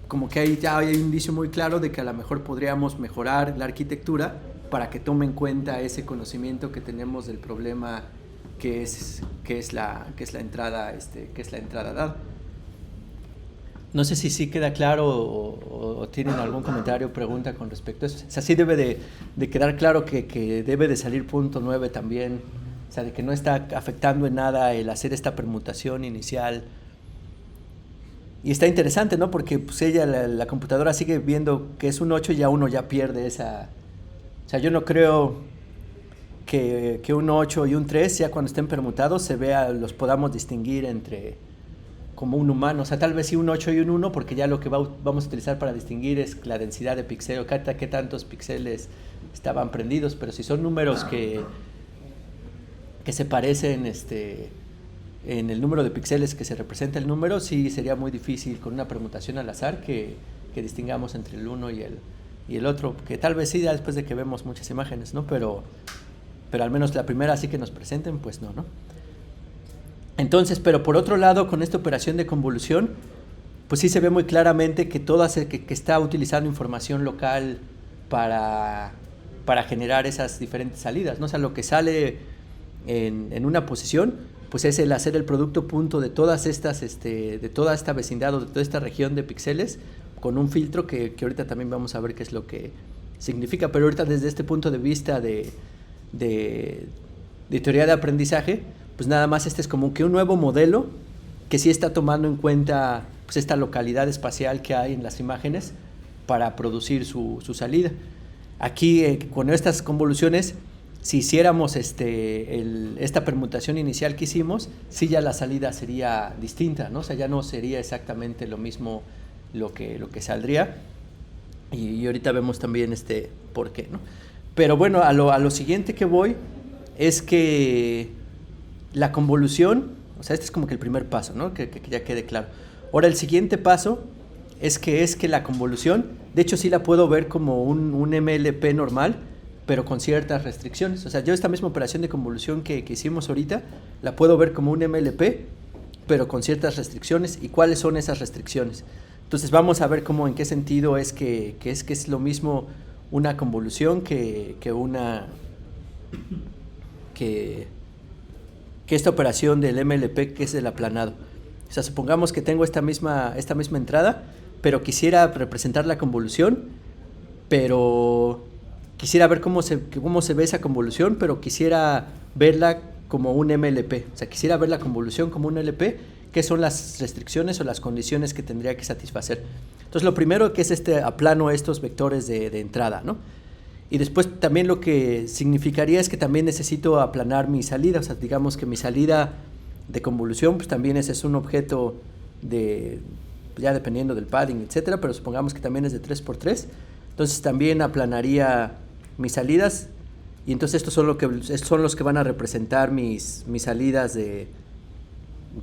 como que ahí ya hay un indicio muy claro de que a lo mejor podríamos mejorar la arquitectura para que tome en cuenta ese conocimiento que tenemos del problema que es la entrada dada. No sé si sí queda claro o tienen algún comentario o pregunta con respecto a eso. O sea, sí debe de quedar claro que debe de salir 0.9 también, o sea, de que no está afectando en nada el hacer esta permutación inicial. Y está interesante, ¿no? Porque pues la computadora sigue viendo que es un 8 y ya uno ya pierde esa... O sea, yo no creo que un 8 y un 3 ya cuando estén permutados los podamos distinguir entre como un humano. O sea, tal vez sí un 8 y un 1, porque ya lo que vamos a utilizar para distinguir es la densidad de píxeles, qué tantos píxeles estaban prendidos, pero si son números que se parecen en el número de píxeles que se representa el número, sí sería muy difícil con una permutación al azar que distingamos entre el uno y el otro, que tal vez sí ya después de que vemos muchas imágenes, ¿no? Pero al menos la primera sí que nos presenten, pues no. Entonces, pero por otro lado, con esta operación de convolución, pues sí se ve muy claramente que que está utilizando información local para generar esas diferentes salidas, ¿no? O sea, lo que sale en una posición, pues es el hacer el producto punto de todas estas, de toda esta vecindad o de toda esta región de píxeles con un filtro que ahorita también vamos a ver qué es lo que significa, pero ahorita desde este punto de vista de teoría de aprendizaje, pues nada más es como que un nuevo modelo que sí está tomando en cuenta pues esta localidad espacial que hay en las imágenes para producir su salida. Aquí con estas convoluciones, si hiciéramos esta permutación inicial que hicimos, sí ya la salida sería distinta, ¿no? O sea, ya no sería exactamente lo mismo lo que saldría, y ahorita vemos también por qué, ¿no? Pero bueno, a lo siguiente que voy es que la convolución, o sea, este es como que el primer paso, ¿no? Que ya quede claro. Ahora, el siguiente paso es que la convolución, de hecho sí la puedo ver como un MLP normal, pero con ciertas restricciones. O sea, yo esta misma operación de convolución que hicimos ahorita, la puedo ver como un MLP, pero con ciertas restricciones. ¿Y cuáles son esas restricciones? Entonces vamos a ver en qué sentido es que es lo mismo una convolución que esta operación del MLP, que es el aplanado. O sea, supongamos que tengo esta misma entrada, pero quisiera representar la convolución, pero quisiera ver cómo se ve esa convolución, pero quisiera verla como un MLP. O sea, quisiera ver la convolución como un LP, qué son las restricciones o las condiciones que tendría que satisfacer. Entonces, lo primero que es aplano estos vectores de entrada, ¿no? Y después también lo que significaría es que también necesito aplanar mi salida. O sea, digamos que mi salida de convolución, pues también ese es un objeto de, ya dependiendo del padding, etcétera, pero supongamos que también es de 3x3, entonces también aplanaría mis salidas, y entonces estos son los que van a representar mis salidas de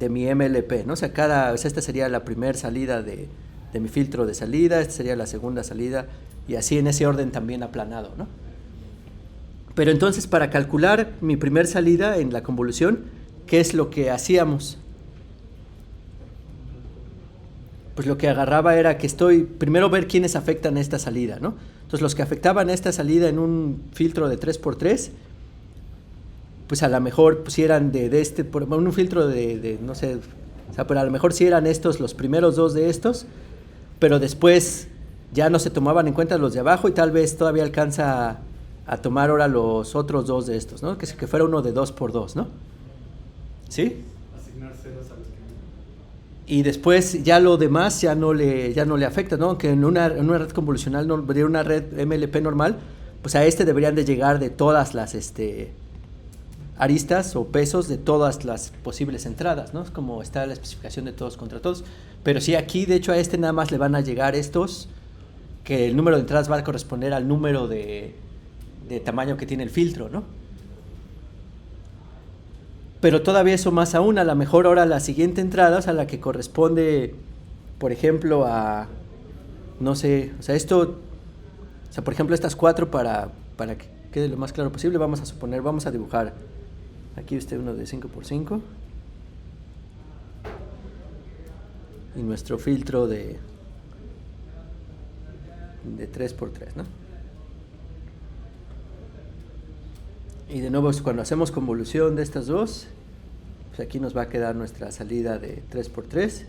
mi MLP, ¿no? O sea, esta sería la primera salida de mi filtro de salida, esta sería la segunda salida, y así en ese orden también aplanado, ¿no? Pero entonces, para calcular mi primer salida en la convolución, ¿qué es lo que hacíamos? Pues lo que agarraba era que primero ver quiénes afectan esta salida, ¿no? Entonces, los que afectaban esta salida en un filtro de 3x3, pues a lo mejor pues, si eran por un filtro de no sé, o sea, pero a lo mejor si eran estos los primeros dos de estos, pero después ya no se tomaban en cuenta los de abajo y tal vez todavía alcanza a tomar ahora los otros dos de estos, ¿no? Que fuera uno de 2x2, ¿no? ¿Sí? Asignar ceros a los que no. Y después ya lo demás ya no le afecta, ¿no? Que en una red convolucional, de una red MLP normal, pues a deberían de llegar de todas las aristas o pesos de todas las posibles entradas, ¿no? Es como está la especificación de todos contra todos. Pero sí, aquí de hecho a nada más le van a llegar estos, que el número de entradas va a corresponder al número de tamaño que tiene el filtro, ¿no? Pero todavía eso más aún, a lo mejor ahora la siguiente entrada, o sea, la que corresponde, por ejemplo, a, no sé, o sea, por ejemplo, estas 4 para que quede lo más claro posible, vamos a dibujar aquí uno de 5x5 y nuestro filtro de 3x3, ¿no? Y de nuevo, cuando hacemos convolución de estas dos, pues aquí nos va a quedar nuestra salida de 3x3.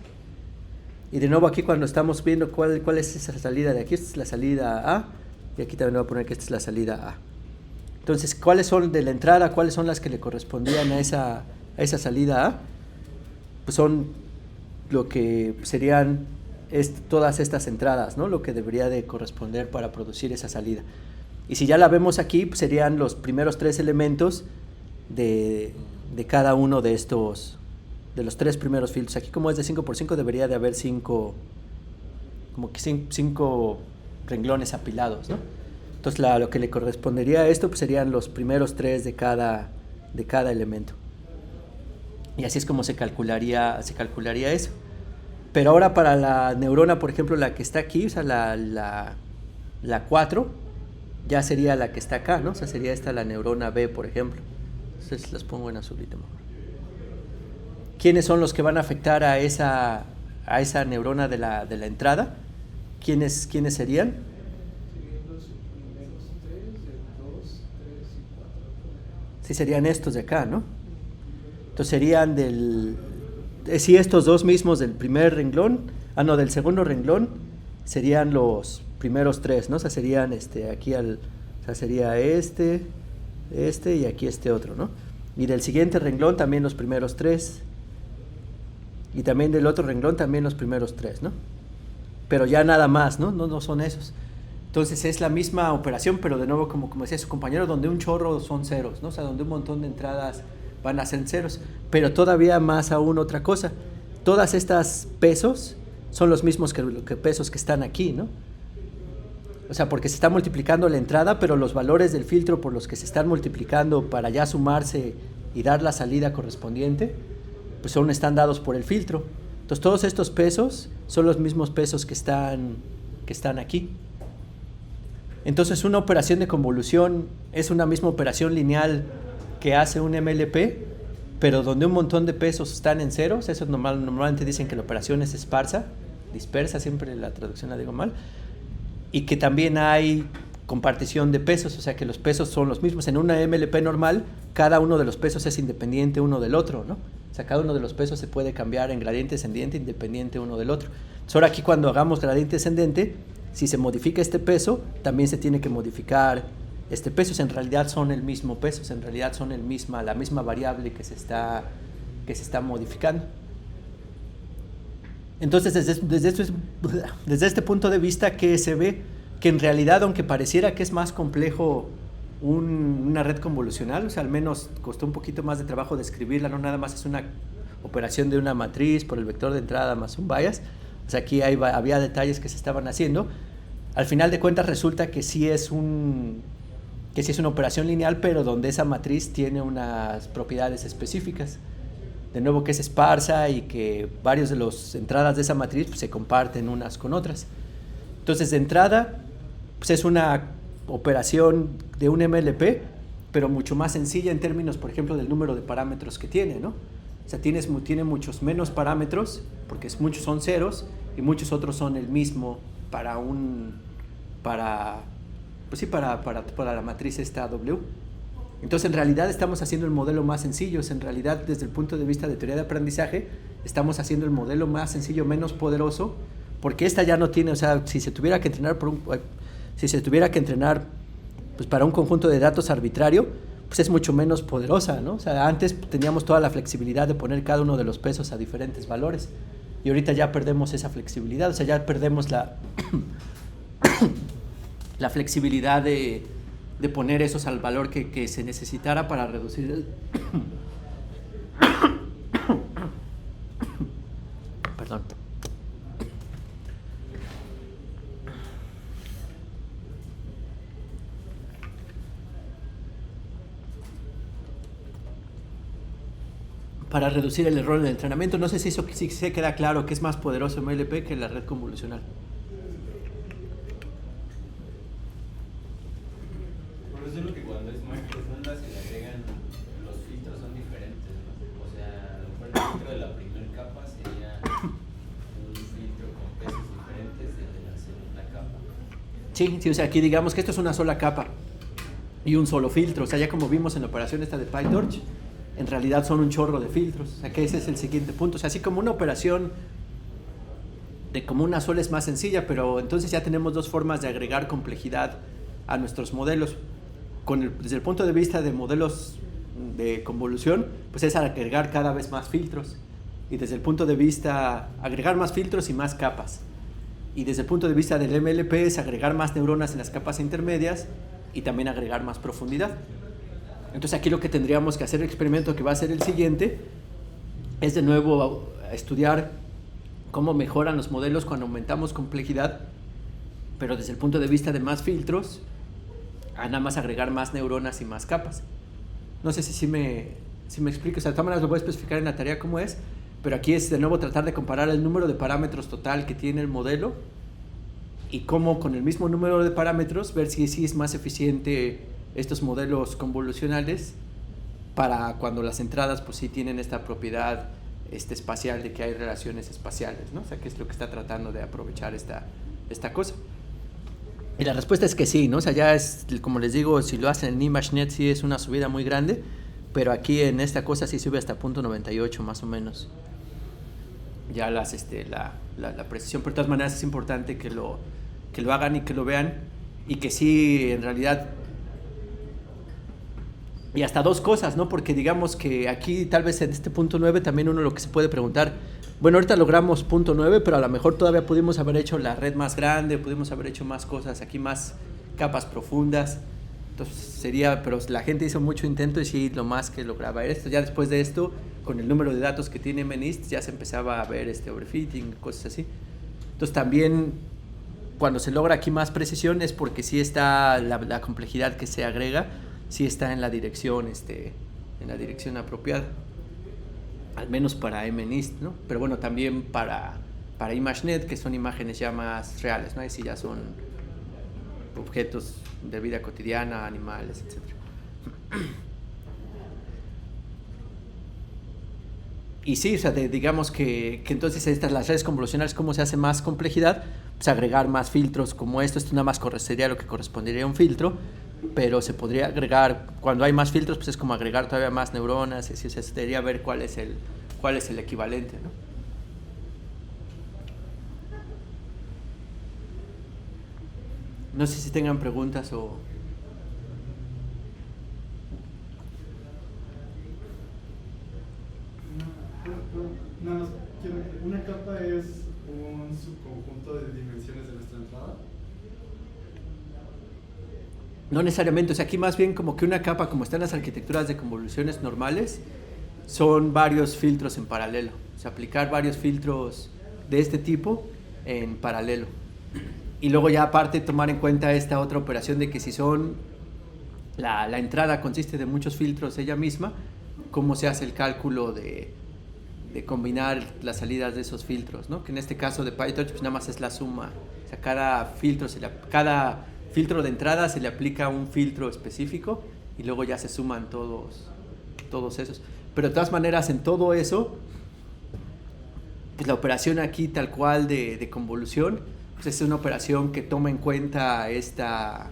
Y de nuevo aquí cuando estamos viendo cuál es esa salida de aquí, esta es la salida A, y aquí también voy a poner que esta es la salida A. Entonces, ¿cuáles son de la entrada? ¿Cuáles son las que le correspondían a esa salida A? Pues son lo que serían todas estas entradas, ¿no? Lo que debería de corresponder para producir esa salida. Y si ya la vemos aquí, pues serían los primeros 3 elementos de cada uno de estos, de los 3 primeros filtros. Aquí como es de 5x5 debería de haber 5 renglones apilados, ¿no? Entonces lo que le correspondería a esto pues serían los primeros 3 de cada elemento. Y así es como se calcularía eso. Pero ahora para la neurona, por ejemplo, la que está aquí, o sea, la 4, ya sería la que está acá, ¿no? O sea, sería esta la neurona B, por ejemplo. Entonces las pongo en azulito mejor. ¿Quiénes son los que van a afectar a esa neurona de la entrada? ¿Quiénes serían? Serían los primeros 3, el 2, 3 y 4. Sí, serían estos de acá, ¿no? Entonces serían sí, estos dos mismos del primer renglón, del segundo renglón, serían los primeros 3, ¿no? O sea, serían aquí o sea, sería este y aquí otro, ¿no? Y del siguiente renglón también los primeros 3. Y también del otro renglón también los primeros 3, ¿no? Pero ya nada más, ¿no? No son esos. Entonces es la misma operación, pero de nuevo, como decía su compañero, donde un chorro son ceros, ¿no? O sea, donde un montón de entradas van a ser ceros. Pero todavía más aún otra cosa. Todas estas pesos son los mismos que pesos que están aquí, ¿no? O sea, porque se está multiplicando la entrada, pero los valores del filtro por los que se están multiplicando para ya sumarse y dar la salida correspondiente, pues están dados por el filtro. Entonces todos estos pesos son los mismos pesos que están aquí. Entonces una operación de convolución es una misma operación lineal que hace un MLP, pero donde un montón de pesos están en ceros. Eso normalmente dicen que la operación es dispersa, siempre la traducción la digo mal, y que también hay compartición de pesos, o sea que los pesos son los mismos. En una MLP normal, cada uno de los pesos es independiente uno del otro, ¿no? O sea, cada uno de los pesos se puede cambiar en gradiente descendiente independiente uno del otro. Entonces, ahora aquí cuando hagamos gradiente descendente, si se modifica este peso, también se tiene que modificar este peso. En realidad son el mismo peso, en realidad son la misma variable que se está modificando. Entonces, desde este punto de vista, que se ve que en realidad, aunque pareciera que es más complejo una red convolucional, o sea, al menos costó un poquito más de trabajo describirla, no nada más es operación de una matriz por el vector de entrada más un bias. O sea, aquí había detalles que se estaban haciendo. Al final de cuentas resulta que sí es una operación lineal, pero donde esa matriz tiene unas propiedades específicas. De nuevo, que es esparsa y que varios de las entradas de esa matriz pues, se comparten unas con otras. Entonces, de entrada, pues es una operación de un MLP, pero mucho más sencilla en términos, por ejemplo, del número de parámetros que tiene, ¿no? O sea, tiene muchos menos parámetros, porque muchos son ceros y muchos otros son el mismo para la matriz esta W. Entonces, en realidad estamos haciendo el modelo más sencillo. En realidad, desde el punto de vista de teoría de aprendizaje, estamos haciendo el modelo más sencillo, menos poderoso, porque esta ya no tiene, o sea, si se tuviera que entrenar pues, para un conjunto de datos arbitrario, pues es mucho menos poderosa, ¿no? O sea, antes teníamos toda la flexibilidad de poner cada uno de los pesos a diferentes valores, y ahorita ya perdemos esa flexibilidad, o sea, ya perdemos la flexibilidad de poner esos al valor que se necesitara para reducir el perdón. Para reducir el error en el entrenamiento. No sé si eso sí se queda claro que es más poderoso MLP que la red convolucional. Por eso es lo que cuando es más profunda se le agregan los filtros son diferentes, ¿no? O sea, a lo mejor el filtro de la primera capa sería un filtro con pesos diferentes del de la segunda capa. Sí, o sea, aquí digamos que esto es una sola capa y un solo filtro. O sea, ya como vimos en la operación esta de PyTorch, en realidad son un chorro de filtros. O sea, que ese es el siguiente punto. O sea, así como una operación de como una sola es más sencilla, pero entonces ya tenemos dos formas de agregar complejidad a nuestros modelos. Desde el punto de vista de modelos de convolución, pues es agregar cada vez más filtros. Y desde el punto de vista, agregar más filtros y más capas. Y desde el punto de vista del MLP es agregar más neuronas en las capas intermedias y también agregar más profundidad. Entonces aquí lo que tendríamos que hacer, el experimento que va a ser el siguiente, es de nuevo estudiar cómo mejoran los modelos cuando aumentamos complejidad, pero desde el punto de vista de más filtros, a nada más agregar más neuronas y más capas. No sé si me explico, o sea, de todas maneras lo voy a especificar en la tarea cómo es, pero aquí es de nuevo tratar de comparar el número de parámetros total que tiene el modelo y cómo con el mismo número de parámetros ver si es más eficiente estos modelos convolucionales para cuando las entradas pues sí tienen esta propiedad espacial de que hay relaciones espaciales, ¿no? O sea, que es lo que está tratando de aprovechar esta cosa. Y la respuesta es que sí, ¿no? O sea, ya es, como les digo, si lo hacen en ImageNet sí es una subida muy grande, pero aquí en esta cosa sí sube hasta 0.98 más o menos. Ya la precisión, pero de todas maneras es importante que lo hagan y que lo vean, y que sí, en realidad. Y hasta dos cosas, ¿no? Porque digamos que aquí tal vez en este 0.9 también uno lo que se puede preguntar, bueno, ahorita logramos 0.9, pero a lo mejor todavía pudimos haber hecho la red más grande, pudimos haber hecho más cosas, aquí más capas profundas. Entonces sería, pero la gente hizo mucho intento y sí, lo más que lograba era esto. Ya después de esto, con el número de datos que tiene MNIST, ya se empezaba a ver overfitting, cosas así. Entonces también, cuando se logra aquí más precisión, es porque sí está la complejidad que se agrega, sí está en la dirección apropiada, al menos para MNIST, ¿no? Pero bueno, también para ImageNet, que son imágenes ya más reales, ¿no? Ahí sí ya son objetos de vida cotidiana, animales, etc. Y sí, o sea, digamos que entonces las redes convolucionales, ¿cómo se hace más complejidad? Pues agregar más filtros como esto nada más sería lo que correspondería a un filtro, pero se podría agregar, cuando hay más filtros, pues es como agregar todavía más neuronas, y así, o sea, se debería ver cuál es el equivalente, ¿no? No sé si tengan preguntas o... Nada más, una capa es un subconjunto de dimensiones de nuestra entrada. No necesariamente, o sea, aquí más bien como que una capa, como están las arquitecturas de convoluciones normales, son varios filtros en paralelo. O sea, aplicar varios filtros de este tipo en paralelo. Y luego ya aparte tomar en cuenta esta otra operación de que si son la entrada consiste de muchos filtros ella misma, cómo se hace el cálculo de combinar las salidas de esos filtros, ¿no? Que en este caso de PyTorch pues nada más es la suma. O sea, cada filtro de entrada se le aplica un filtro específico y luego ya se suman todos esos. Pero de todas maneras en todo eso, pues la operación aquí tal cual de convolución, pues es una operación que toma en cuenta esta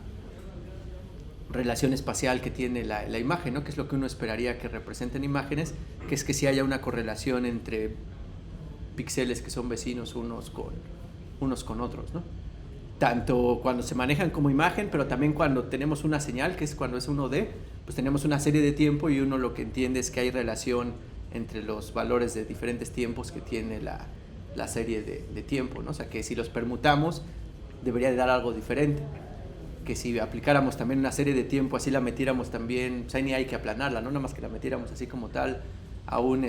relación espacial que tiene la imagen, ¿no? Que es lo que uno esperaría que representen imágenes, que es que si haya una correlación entre píxeles que son vecinos unos con otros, ¿no? Tanto cuando se manejan como imagen, pero también cuando tenemos una señal, que es cuando es 1D, pues tenemos una serie de tiempo y uno lo que entiende es que hay relación entre los valores de diferentes tiempos que tiene la serie de tiempo, ¿no? O sea que si los permutamos debería de dar algo diferente, que si aplicáramos también una serie de tiempo, así la metiéramos también, pues ahí ni hay que aplanarla, ¿no? Nada más que la metiéramos así como tal a un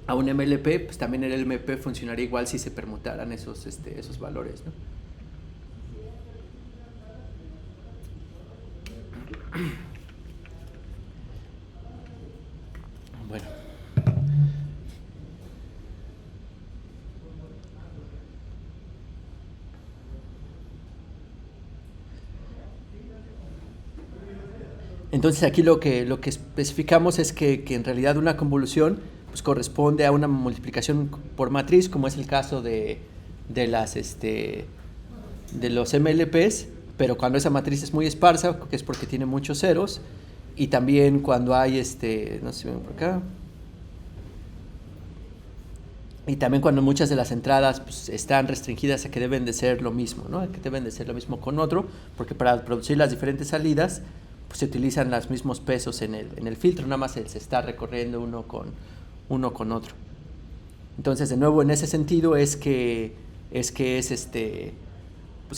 MLP, pues también el MLP funcionaría igual si se permutaran esos valores, ¿no? Bueno. Entonces aquí lo que especificamos es que en realidad una convolución pues corresponde a una multiplicación por matriz, como es el caso de los MLPs, pero cuando esa matriz es muy esparsa, que es porque tiene muchos ceros, y también cuando hay no sé si ven por acá, y también cuando muchas de las entradas pues, están restringidas a que deben de ser lo mismo, ¿no? Que deben de ser lo mismo con otro, porque para producir las diferentes salidas pues, se utilizan los mismos pesos en el filtro, nada más se está recorriendo uno con otro. Entonces, de nuevo, en ese sentido es que pues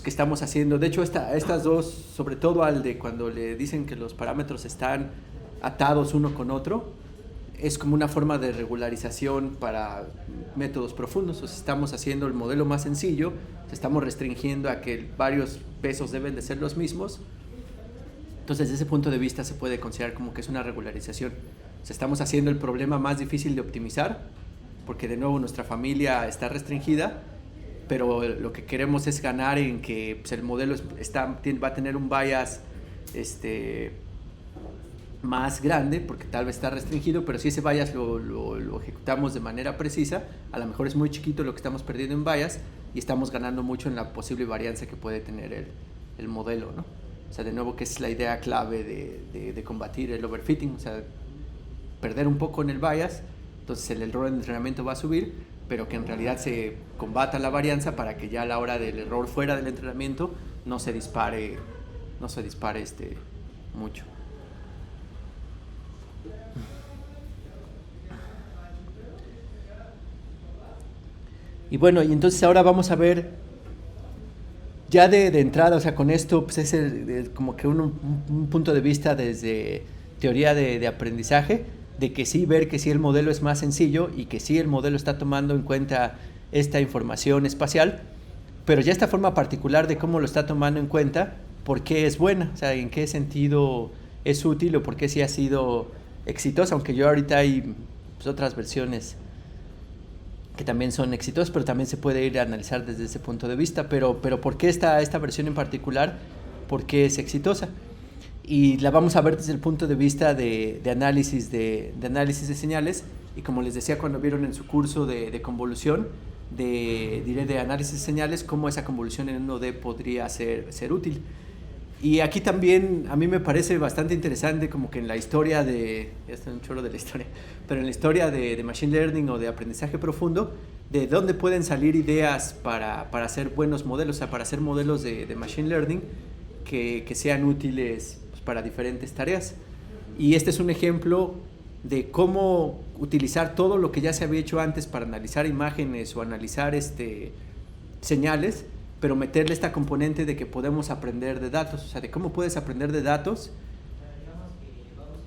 que estamos haciendo, de hecho estas dos, sobre todo al de cuando le dicen que los parámetros están atados uno con otro, es como una forma de regularización para métodos profundos. O sea, estamos haciendo el modelo más sencillo, estamos restringiendo a que varios pesos deben de ser los mismos. Entonces, desde ese punto de vista se puede considerar como que es una regularización. O sea, estamos haciendo el problema más difícil de optimizar, porque de nuevo nuestra familia está restringida, pero lo que queremos es ganar en que pues, el modelo va a tener un bias más grande, porque tal vez está restringido, pero si ese bias lo ejecutamos de manera precisa, a lo mejor es muy chiquito lo que estamos perdiendo en bias y estamos ganando mucho en la posible varianza que puede tener el modelo, ¿no? O sea, de nuevo, que es la idea clave de combatir el overfitting, o sea, perder un poco en el bias, entonces el error de entrenamiento va a subir, pero que en realidad se combata la varianza para que ya a la hora del error fuera del entrenamiento no se dispare mucho. Y bueno, y entonces ahora vamos a ver ya de entrada, o sea, con esto pues es como que un punto de vista desde teoría de aprendizaje, de que sí, ver que sí el modelo es más sencillo y que sí el modelo está tomando en cuenta esta información espacial, pero ya esta forma particular de cómo lo está tomando en cuenta, por qué es buena, o sea, en qué sentido es útil o por qué sí ha sido exitosa, aunque yo ahorita hay pues, otras versiones que también son exitosas, pero también se puede ir a analizar desde ese punto de vista, pero ¿por qué esta versión en particular? ¿Por qué es exitosa? Y la vamos a ver desde el punto de vista de análisis de señales, y como les decía cuando vieron en su curso de convolución, de análisis de señales, cómo esa convolución en 1D podría ser útil. Y aquí también a mí me parece bastante interesante como que en la historia ya está un chorro de la historia, pero en la historia de Machine Learning o de aprendizaje profundo, de dónde pueden salir ideas para hacer buenos modelos, o sea, para hacer modelos de Machine Learning que sean útiles pues, para diferentes tareas. Y este es un ejemplo de cómo utilizar todo lo que ya se había hecho antes para analizar imágenes o analizar señales, pero meterle esta componente de que podemos aprender de datos, o sea, de cómo puedes aprender de datos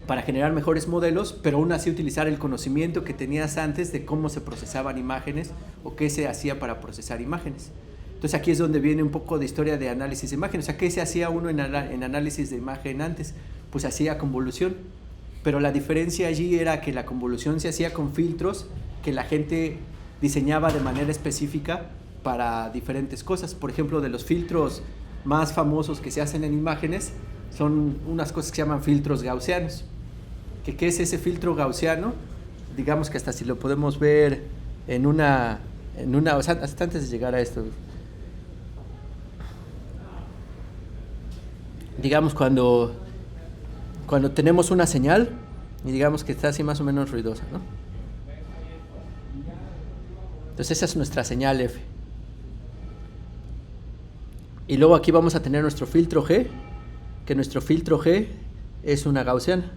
para generar mejores modelos, pero aún así utilizar el conocimiento que tenías antes de cómo se procesaban imágenes o qué se hacía para procesar imágenes. Entonces aquí es donde viene un poco de historia de análisis de imágenes. O sea, ¿qué se hacía uno en análisis de imagen antes? Pues hacía convolución, pero la diferencia allí era que la convolución se hacía con filtros que la gente diseñaba de manera específica para diferentes cosas. Por ejemplo, de los filtros más famosos que se hacen en imágenes son unas cosas que se llaman filtros gaussianos. ¿Qué es ese filtro gaussiano? Digamos que hasta si lo podemos ver en una o sea, hasta antes de llegar a esto. Digamos cuando tenemos una señal y digamos que está así más o menos ruidosa, ¿no? Entonces esa es nuestra señal F. Y luego aquí vamos a tener nuestro filtro G, que nuestro filtro G es una gaussiana.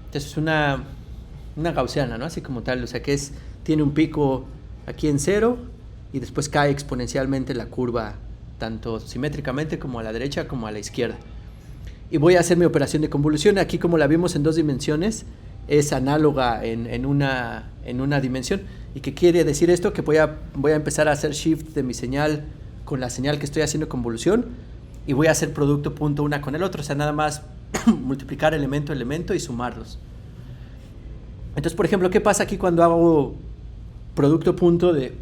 Entonces es una gaussiana, ¿no? Así como tal, o sea que tiene un pico aquí en 0 y después cae exponencialmente la curva, tanto simétricamente como a la derecha como a la izquierda. Y voy a hacer mi operación de convolución. Aquí, como la vimos en 2 dimensiones, es análoga en una dimensión. ¿Y qué quiere decir esto? Que voy a empezar a hacer shift de mi señal con la señal que estoy haciendo convolución y voy a hacer producto punto una con el otro. O sea, nada más multiplicar elemento a elemento y sumarlos. Entonces, por ejemplo, ¿qué pasa aquí cuando hago producto punto de...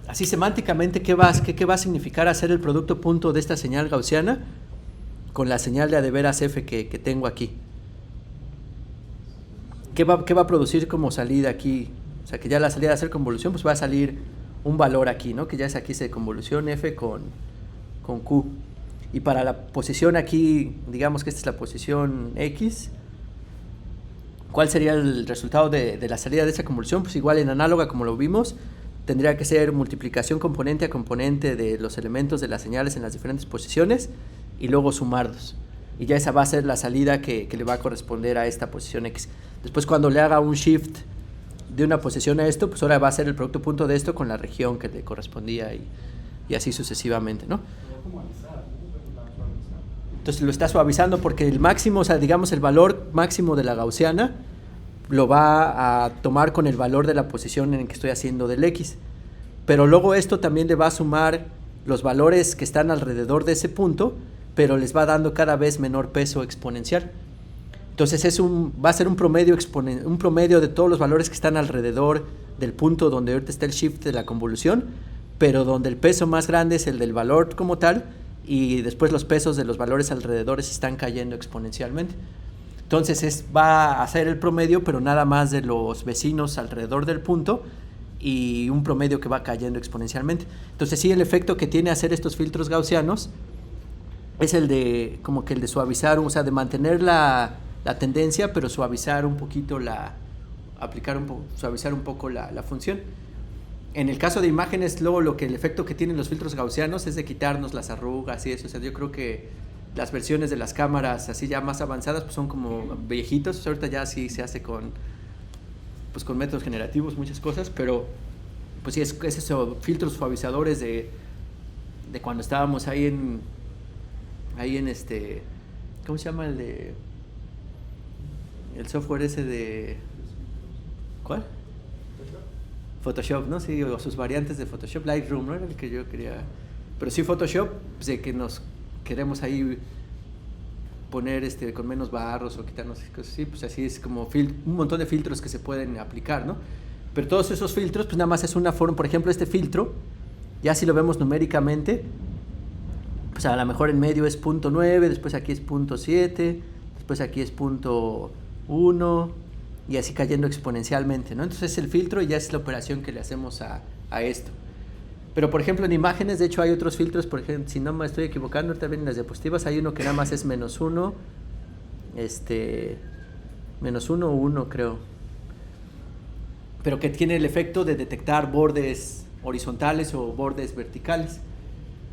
Así semánticamente, ¿qué va a significar hacer el producto punto de esta señal gaussiana con la señal de adeveras F que tengo aquí? ¿Qué va a producir como salida aquí? O sea, que ya la salida de hacer convolución, pues va a salir un valor aquí, ¿no? Que ya es aquí de convolución F con Q. Y para la posición aquí, digamos que esta es la posición X, ¿cuál sería el resultado de la salida de esa convolución? Pues igual en análoga, como lo vimos, tendría que ser multiplicación componente a componente de los elementos de las señales en las diferentes posiciones y luego sumarlos. Y ya esa va a ser la salida que le va a corresponder a esta posición X. Después, cuando le haga un shift de una posición a esto, pues ahora va a ser el producto punto de esto con la región que le correspondía y así sucesivamente, ¿no? Entonces lo está suavizando porque el máximo, o sea, digamos el valor máximo de la gaussiana lo va a tomar con el valor de la posición en que estoy haciendo del X. Pero luego esto también le va a sumar los valores que están alrededor de ese punto, pero les va dando cada vez menor peso exponencial. Entonces va a ser un promedio de todos los valores que están alrededor del punto donde ahorita está el shift de la convolución, pero donde el peso más grande es el del valor como tal, y después los pesos de los valores alrededor están cayendo exponencialmente. Entonces va a hacer el promedio, pero nada más de los vecinos alrededor del punto, y un promedio que va cayendo exponencialmente. Entonces sí, el efecto que tiene hacer estos filtros gaussianos es el de suavizar, o sea, de mantener la tendencia, pero suavizar un poquito suavizar un poco la función. En el caso de imágenes, luego el efecto que tienen los filtros gaussianos es de quitarnos las arrugas y eso. O sea, yo creo que las versiones de las cámaras así ya más avanzadas pues son como viejitos. O sea, ahorita ya sí se hace con métodos generativos, muchas cosas, pero pues sí, es eso, filtros suavizadores de cuando estábamos ahí en ¿cómo se llama el software ese de... ¿Cuál? Photoshop, ¿no? Sí, o sus variantes de Photoshop. Lightroom, ¿no? Era el que yo quería... Pero sí, Photoshop, pues de que nos queremos ahí poner con menos barros o quitarnos cosas así, pues así es como un montón de filtros que se pueden aplicar, ¿no? Pero todos esos filtros, pues nada más es una forma. Por ejemplo, este filtro, ya si lo vemos numéricamente, pues a lo mejor en medio es 0.9, después aquí es 0.7, después aquí es 0.1 y así cayendo exponencialmente, ¿no? Entonces el filtro ya es la operación que le hacemos a esto. Pero por ejemplo en imágenes, de hecho hay otros filtros, por ejemplo, si no me estoy equivocando, ahorita ven en las diapositivas, hay uno que nada más es -1, -1 o 1 creo, pero que tiene el efecto de detectar bordes horizontales o bordes verticales.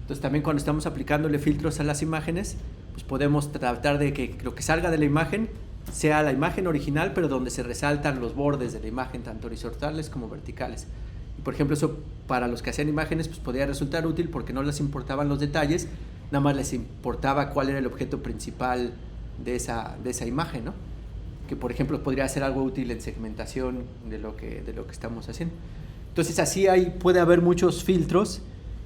Entonces también cuando estamos aplicándole filtros a las imágenes, pues podemos tratar de que lo que salga de la imagen sea la imagen original, pero donde se resaltan los bordes de la imagen, tanto horizontales como verticales. Por ejemplo, eso para los que hacían imágenes pues podía resultar útil porque no les importaban los detalles, nada más les importaba cuál era el objeto principal de esa imagen, ¿no? Que por ejemplo podría ser algo útil en segmentación de lo que estamos haciendo. Entonces así puede haber muchos filtros,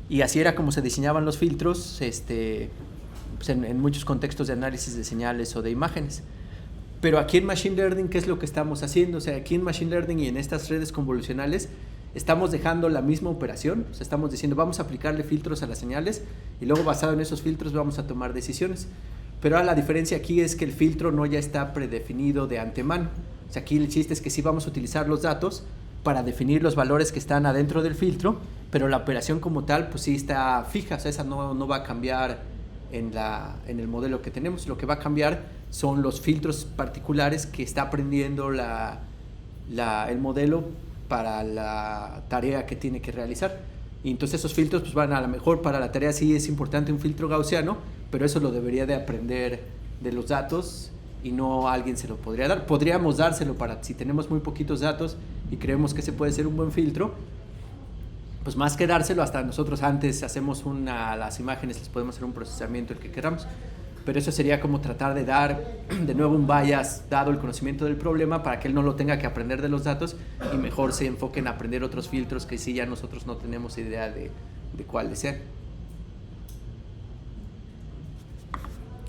y así era como se diseñaban los filtros pues en muchos contextos de análisis de señales o de imágenes. Pero aquí en Machine Learning, ¿qué es lo que estamos haciendo? O sea, aquí en Machine Learning y en estas redes convolucionales estamos dejando la misma operación. O sea, estamos diciendo, vamos a aplicarle filtros a las señales y luego basado en esos filtros vamos a tomar decisiones. Pero la diferencia aquí es que el filtro no ya está predefinido de antemano. O sea, aquí el chiste es que sí vamos a utilizar los datos para definir los valores que están adentro del filtro, pero la operación como tal pues sí está fija. O sea, esa no va a cambiar en el modelo que tenemos. Lo que va a cambiar son los filtros particulares que está aprendiendo el modelo para la tarea que tiene que realizar. Y entonces esos filtros pues van a lo mejor para la tarea sí es importante un filtro gaussiano, pero eso lo debería de aprender de los datos y no alguien se lo podría dar. Podríamos dárselo para si tenemos muy poquitos datos y creemos que ese puede ser un buen filtro, pues más que dárselo, hasta nosotros antes hacemos las imágenes, les podemos hacer un procesamiento el que queramos, pero eso sería como tratar de dar de nuevo un bias dado el conocimiento del problema para que él no lo tenga que aprender de los datos y mejor se enfoque en aprender otros filtros que sí ya nosotros no tenemos idea de cuáles sean.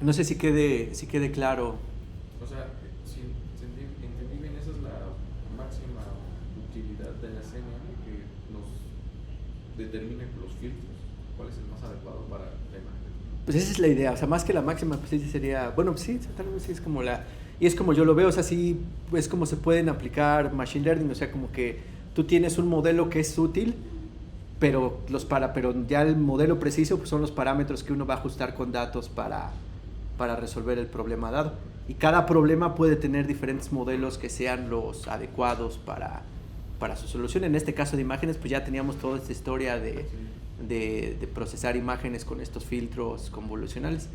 No sé si quede claro. O sea, si entendí bien, esa es la máxima utilidad de la CNN, que nos determine los filtros, cuál es el más adecuado para la imagen. Pues esa es la idea, o sea, más que la máxima, pues sí sería, bueno, pues sí, tal vez sí es como y es como yo lo veo, o sea, sí, es como se pueden aplicar Machine Learning, o sea, como que tú tienes un modelo que es útil, pero ya el modelo preciso pues son los parámetros que uno va a ajustar con datos para resolver el problema dado. Y cada problema puede tener diferentes modelos que sean los adecuados para su solución. En este caso de imágenes, pues ya teníamos toda esta historia de procesar imágenes con estos filtros convolucionales.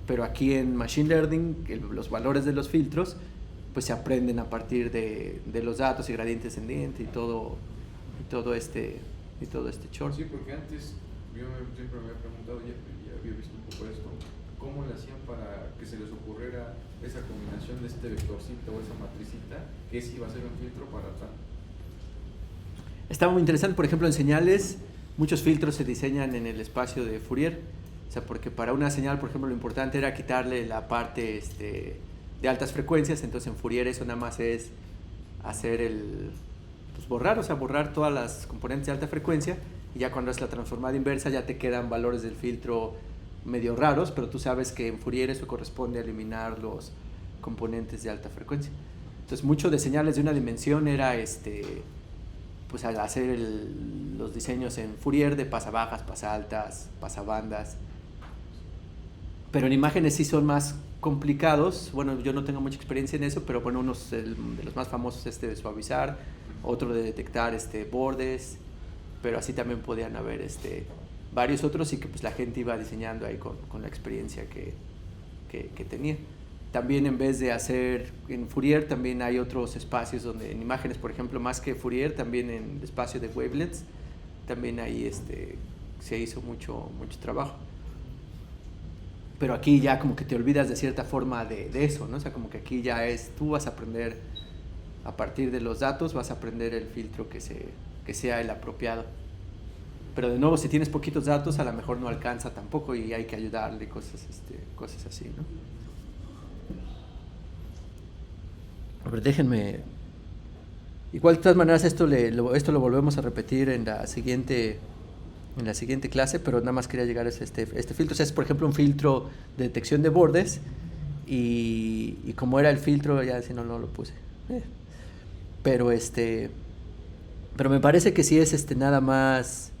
Pero aquí en Machine Learning, los valores de los filtros, pues se aprenden a partir de los datos y gradiente descendiente y todo este chorro. Sí, porque antes yo siempre me había preguntado, ya había visto un poco esto, ¿cómo le hacían para que se les ocurriera esa combinación de este vectorcito o esa matricita que sí iba a ser un filtro para tal? Está muy interesante, por ejemplo, en señales, muchos filtros se diseñan en el espacio de Fourier. O sea, porque para una señal, por ejemplo, lo importante era quitarle la parte de altas frecuencias, entonces en Fourier eso nada más es hacer borrar todas las componentes de alta frecuencia, y ya cuando es la transformada inversa ya te quedan valores del filtro medio raros, pero tú sabes que en Fourier eso corresponde a eliminar los componentes de alta frecuencia. Entonces mucho de señales de una dimensión era pues al hacer los diseños en Fourier de pasabajas, pasaltas, pasabandas. Pero en imágenes sí son más complicados. Bueno, yo no tengo mucha experiencia en eso, pero bueno, uno de los más famosos es de suavizar, otro de detectar bordes, pero así también podían haber varios otros, y que pues la gente iba diseñando ahí con la experiencia que tenía. También en vez de hacer en Fourier, también hay otros espacios donde en imágenes, por ejemplo, más que Fourier, también en el espacio de wavelets, también ahí se hizo mucho trabajo. Pero aquí ya como que te olvidas de cierta forma de eso, ¿no? O sea, como que aquí ya tú vas a aprender a partir de los datos, vas a aprender el filtro que sea el apropiado. Pero de nuevo, si tienes poquitos datos, a lo mejor no alcanza tampoco y hay que ayudarle, cosas así, ¿no? A ver, déjenme. Igual de todas maneras esto lo volvemos a repetir en la siguiente clase, pero nada más quería llegar a este filtro. O sea, es por ejemplo un filtro de detección de bordes, y como era el filtro, ya si no lo puse. Pero me parece que sí es nada más.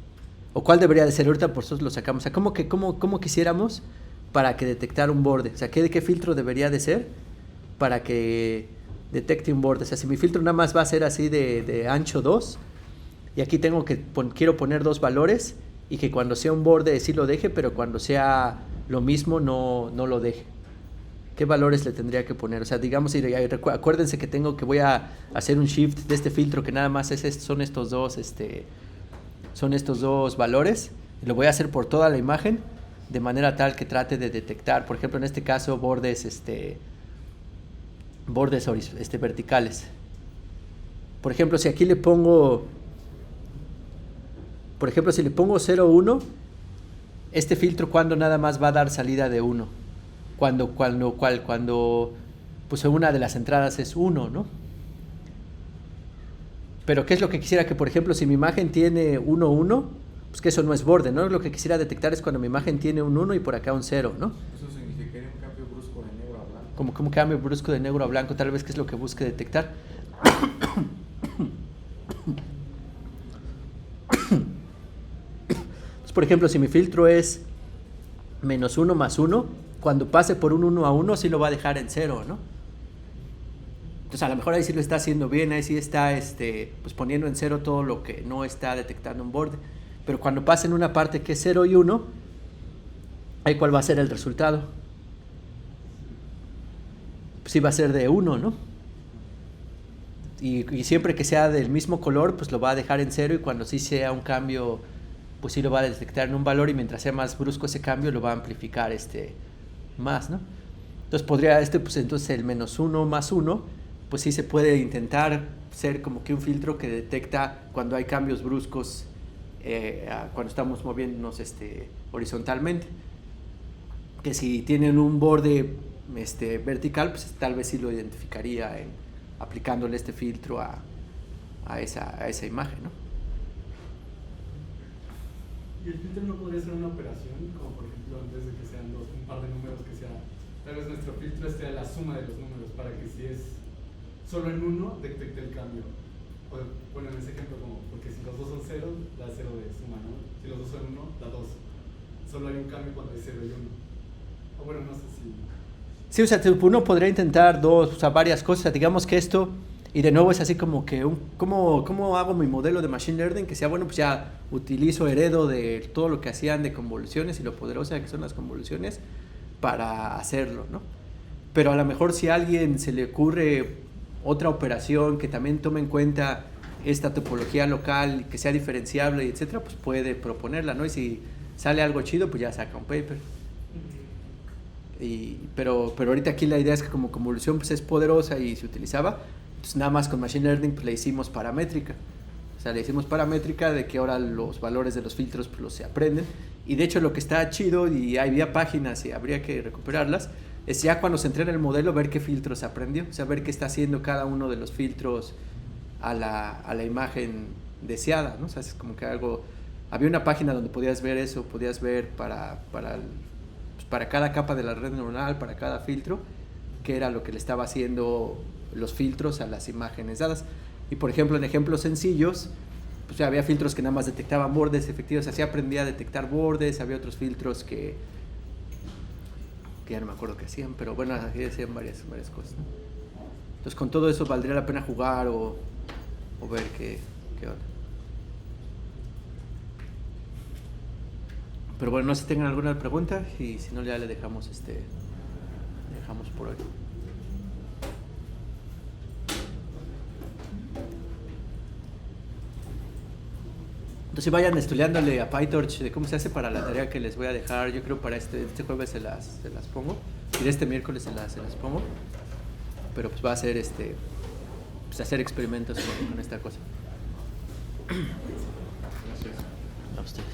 ¿O cuál debería de ser? Ahorita por eso lo sacamos. O sea, ¿cómo quisiéramos para que detectara un borde? O sea, ¿qué filtro debería de ser para que detecte un borde? O sea, si mi filtro nada más va a ser así de ancho 2, y aquí quiero poner 2 valores, y que cuando sea un borde sí lo deje, pero cuando sea lo mismo no lo deje. ¿Qué valores le tendría que poner? O sea, digamos, acuérdense que voy a hacer un shift de este filtro que nada más son estos dos son estos dos valores. Y lo voy a hacer por toda la imagen, de manera tal que trate de detectar, por ejemplo, en este caso, bordes verticales. Por ejemplo, si aquí le pongo, por ejemplo, si le pongo 0, 1, este filtro, ¿cuándo nada más va a dar salida de 1? Cuando pues una de las entradas es 1, ¿no? Pero ¿qué es lo que quisiera? Que, por ejemplo, si mi imagen tiene 1, 1, pues que eso no es borde, ¿no? Lo que quisiera detectar es cuando mi imagen tiene un 1 y por acá un 0, ¿no? Eso significaría un cambio brusco de negro a blanco. Como un cambio brusco de negro a blanco, tal vez que es lo que busque detectar. Entonces, por ejemplo, si mi filtro es -1 más 1, cuando pase por un 1 a 1, sí lo va a dejar en 0, ¿no? Entonces, a lo mejor ahí sí lo está haciendo bien, ahí sí está pues poniendo en 0 todo lo que no está detectando un borde. Pero cuando pase en una parte que es 0 y 1, ahí ¿cuál va a ser el resultado? Pues sí va a ser de 1, ¿no? Y siempre que sea del mismo color, pues lo va a dejar en 0, y cuando sí sea un cambio, pues sí lo va a detectar en un valor, y mientras sea más brusco ese cambio, lo va a amplificar más, ¿no? Entonces podría pues entonces el -1 más 1, pues sí se puede intentar ser como que un filtro que detecta cuando hay cambios bruscos, cuando estamos moviéndonos horizontalmente. Que si tienen un borde vertical, pues tal vez sí lo identificaría aplicándole este filtro a esa imagen, ¿no? ¿Y el filtro no podría ser una operación? Como por ejemplo, en vez de que sean un par de números, que sea, tal vez nuestro filtro sea la suma de los números, para que si es solo en uno, detecte el cambio. O, bueno, en ese ejemplo, como, porque si los dos son 0, da 0 de suma, ¿no? Si los dos son 1, da 2. Solo hay un cambio cuando hay 0 y 1. O bueno, no sé si... Sí, o sea, uno podría intentar varias cosas. Digamos que esto, y de nuevo es así como que, ¿cómo hago mi modelo de Machine Learning? Que sea, bueno, pues ya heredo de todo lo que hacían de convoluciones y lo poderosa que son las convoluciones para hacerlo, ¿no? Pero a lo mejor si a alguien se le ocurre otra operación que también tome en cuenta esta topología local, que sea diferenciable, etcétera, pues puede proponerla, ¿no? Y si sale algo chido, pues ya saca un paper. Pero ahorita aquí la idea es que como convolución pues es poderosa y se utilizaba, pues nada más con Machine Learning pues le hicimos paramétrica. O sea, le hicimos paramétrica de que ahora los valores de los filtros pues los se aprenden. Y de hecho lo que está chido, y había páginas y habría que recuperarlas, es ya cuando se entrena el modelo ver qué filtros aprendió. O sea, ver qué está haciendo cada uno de los filtros a la imagen deseada, ¿no? O sea, es como que algo... Había una página donde podías ver eso, podías ver para cada capa de la red neuronal, para cada filtro, qué era lo que le estaba haciendo los filtros a las imágenes dadas. Y por ejemplo, en ejemplos sencillos, pues ya había filtros que nada más detectaban bordes efectivos, así aprendía a detectar bordes. Había otros filtros que ya no me acuerdo qué hacían, pero bueno, hacían varias cosas, ¿no? Entonces con todo eso valdría la pena jugar o ver qué onda. Pero bueno, no sé si tengan alguna pregunta, y si no ya le dejamos por hoy. Entonces vayan estudiándole a PyTorch de cómo se hace para la tarea que les voy a dejar. Yo creo para este jueves se las pongo, y de este miércoles se las pongo. Pero pues va a ser pues hacer experimentos con esta cosa. Gracias. A ustedes.